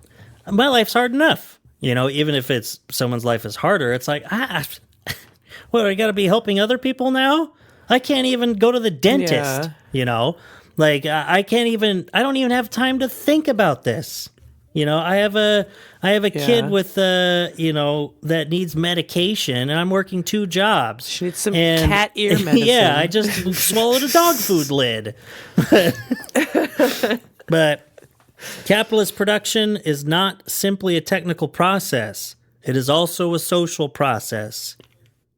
[SPEAKER 1] life's hard enough. Even if it's someone's life is harder, it's like, what, I got to be helping other people now? I can't even go to the dentist, Like, I don't even have time to think about this. I have a kid with, that needs medication, and I'm working 2 jobs.
[SPEAKER 2] She needs some cat ear medicine.
[SPEAKER 1] Yeah, I just swallowed a dog food lid. But capitalist production is not simply a technical process. It is also a social process.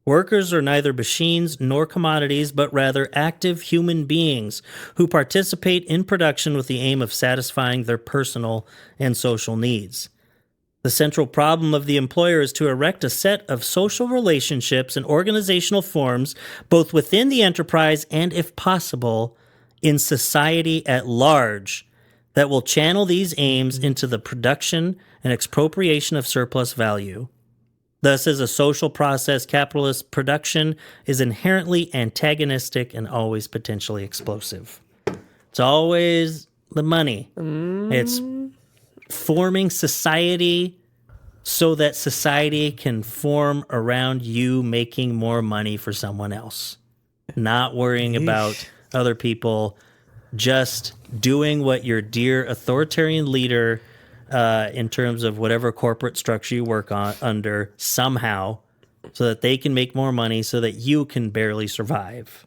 [SPEAKER 1] Workers are neither machines nor commodities, but rather active human beings who participate in production with the aim of satisfying their personal and social needs. The central problem of the employer is to erect a set of social relationships and organizational forms, both within the enterprise and, if possible, in society at large, that will channel these aims into the production and expropriation of surplus value. Thus, as a social process, capitalist production is inherently antagonistic and always potentially explosive. It's always the money. It's forming society so that society can form around you making more money for someone else. Not worrying about other people, just doing what your dear authoritarian leader in terms of whatever corporate structure you work under somehow, so that they can make more money so that you can barely survive.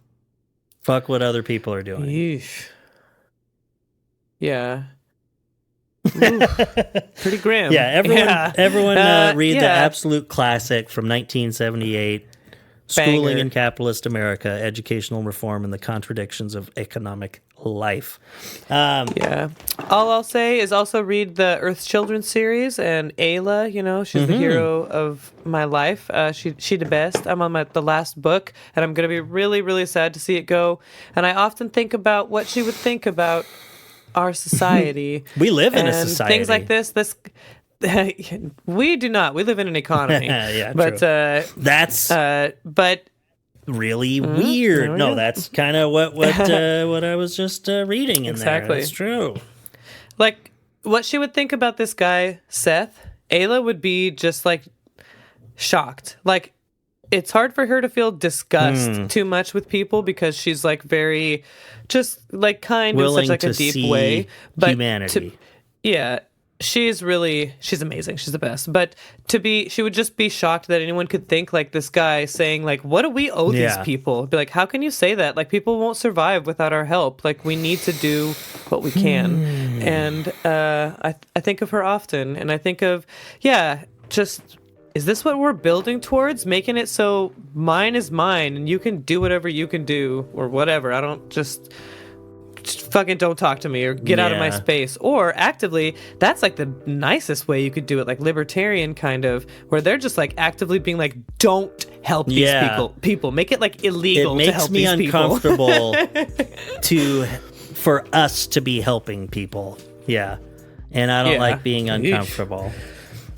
[SPEAKER 1] Fuck what other people are doing.
[SPEAKER 2] Yeesh. Yeah. Pretty grim.
[SPEAKER 1] Yeah, everyone read the absolute classic from 1978, Schooling in Capitalist America, Educational Reform and the Contradictions of Economic Life.
[SPEAKER 2] All I'll say is also read the Earth's Children series, and Ayla, she's the hero of my life. She the best. I'm on the last book, and I'm going to be really, really sad to see it go. And I often think about what she would think about our society.
[SPEAKER 1] We live in a society.
[SPEAKER 2] Things like this. We do not. We live in an economy.
[SPEAKER 1] Yeah,
[SPEAKER 2] but
[SPEAKER 1] true. That's really weird. No, that's kind of what I was just reading in there. That's true.
[SPEAKER 2] Like, what she would think about this guy, Seth, Ayla would be just, like, shocked. Like, it's hard for her to feel disgust too much with people because she's, like, very, just, like, kind
[SPEAKER 1] willing
[SPEAKER 2] in such, like, a deep way.
[SPEAKER 1] But humanity.
[SPEAKER 2] She's amazing. She's the best. But she would just be shocked that anyone could think like this guy saying like, what do we owe these people? Be like, how can you say that? Like, people won't survive without our help. Like, we need to do what we can. And I think of her often. And I think of, is this what we're building towards? Making it so mine is mine and you can do whatever you can do or whatever. I don't just fucking don't talk to me or get out of my space. Or actively, that's like the nicest way you could do it, like libertarian kind of, where they're just like actively being like, don't help these people. Make it like illegal to help these people. It makes
[SPEAKER 1] me uncomfortable for us to be helping people. Yeah. And I don't like being uncomfortable.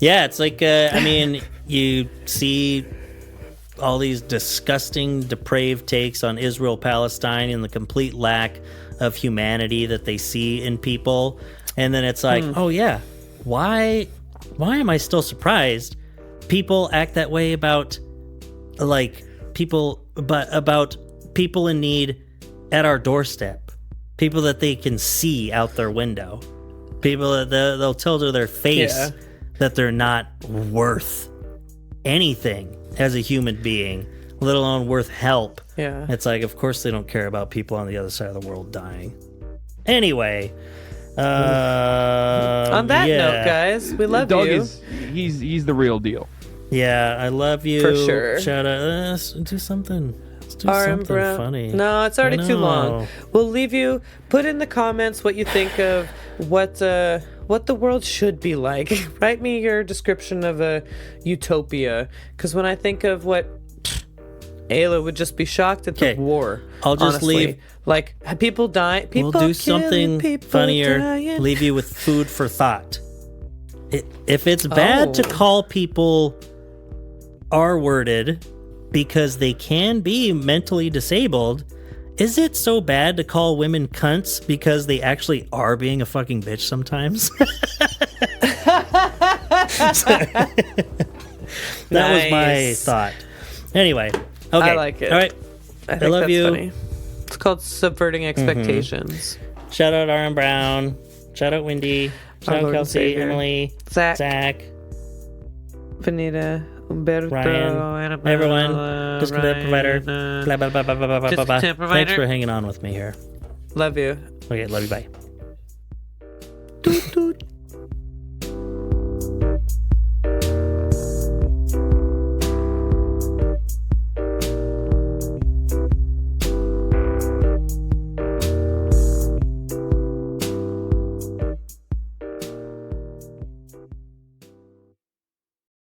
[SPEAKER 1] Yeah, it's like, you see all these disgusting, depraved takes on Israel-Palestine and the complete lack of humanity that they see in people, and then it's like, oh yeah, why am I still surprised people act that way about people in need at our doorstep, people that they can see out their window, people that they'll tell to their face that they're not worth anything, as a human being, let alone worth help.
[SPEAKER 2] Yeah.
[SPEAKER 1] It's like, of course they don't care about people on the other side of the world dying. Anyway,
[SPEAKER 2] on that note, guys, we love
[SPEAKER 10] Doug
[SPEAKER 2] you.
[SPEAKER 10] He's the real deal.
[SPEAKER 1] Yeah, I love you.
[SPEAKER 2] For sure.
[SPEAKER 1] Shout out. Let's do something. Let's do
[SPEAKER 2] RM
[SPEAKER 1] something
[SPEAKER 2] Brown.
[SPEAKER 1] funny.
[SPEAKER 2] No, it's already
[SPEAKER 1] I
[SPEAKER 2] too
[SPEAKER 1] know.
[SPEAKER 2] long. We'll leave you. Put in the comments what you think of what the world should be like. Write me your description of a utopia. Because when I think of what Ayla would just be shocked at the war.
[SPEAKER 1] I'll just
[SPEAKER 2] honestly.
[SPEAKER 1] leave.
[SPEAKER 2] Like people die. People
[SPEAKER 1] We'll do
[SPEAKER 2] killing,
[SPEAKER 1] something
[SPEAKER 2] people
[SPEAKER 1] funnier.
[SPEAKER 2] dying.
[SPEAKER 1] Leave you with food for thought. If it's bad to call people R-worded because they can be mentally disabled, is it so bad to call women cunts because they actually are being a fucking bitch sometimes? That was my thought. Anyway, okay.
[SPEAKER 2] I like it.
[SPEAKER 1] All right.
[SPEAKER 2] I think
[SPEAKER 1] love
[SPEAKER 2] that's
[SPEAKER 1] you.
[SPEAKER 2] funny. It's called subverting expectations.
[SPEAKER 1] Shout out Aaron Brown. Shout out Wendy. Shout out
[SPEAKER 2] Lord and
[SPEAKER 1] Kelsey,
[SPEAKER 2] Savior.
[SPEAKER 1] Emily,
[SPEAKER 2] Zach. Vanita, Umberto,
[SPEAKER 1] Ryan,
[SPEAKER 2] Annabelle,
[SPEAKER 1] everyone. Discontent provider.
[SPEAKER 2] Ryan,
[SPEAKER 1] Blah, blah, blah, blah, blah, blah, blah, blah.
[SPEAKER 2] Discontent provider.
[SPEAKER 1] Thanks for hanging on with me here.
[SPEAKER 2] Love you.
[SPEAKER 1] Okay, love you. Bye.
[SPEAKER 2] Toot, toot.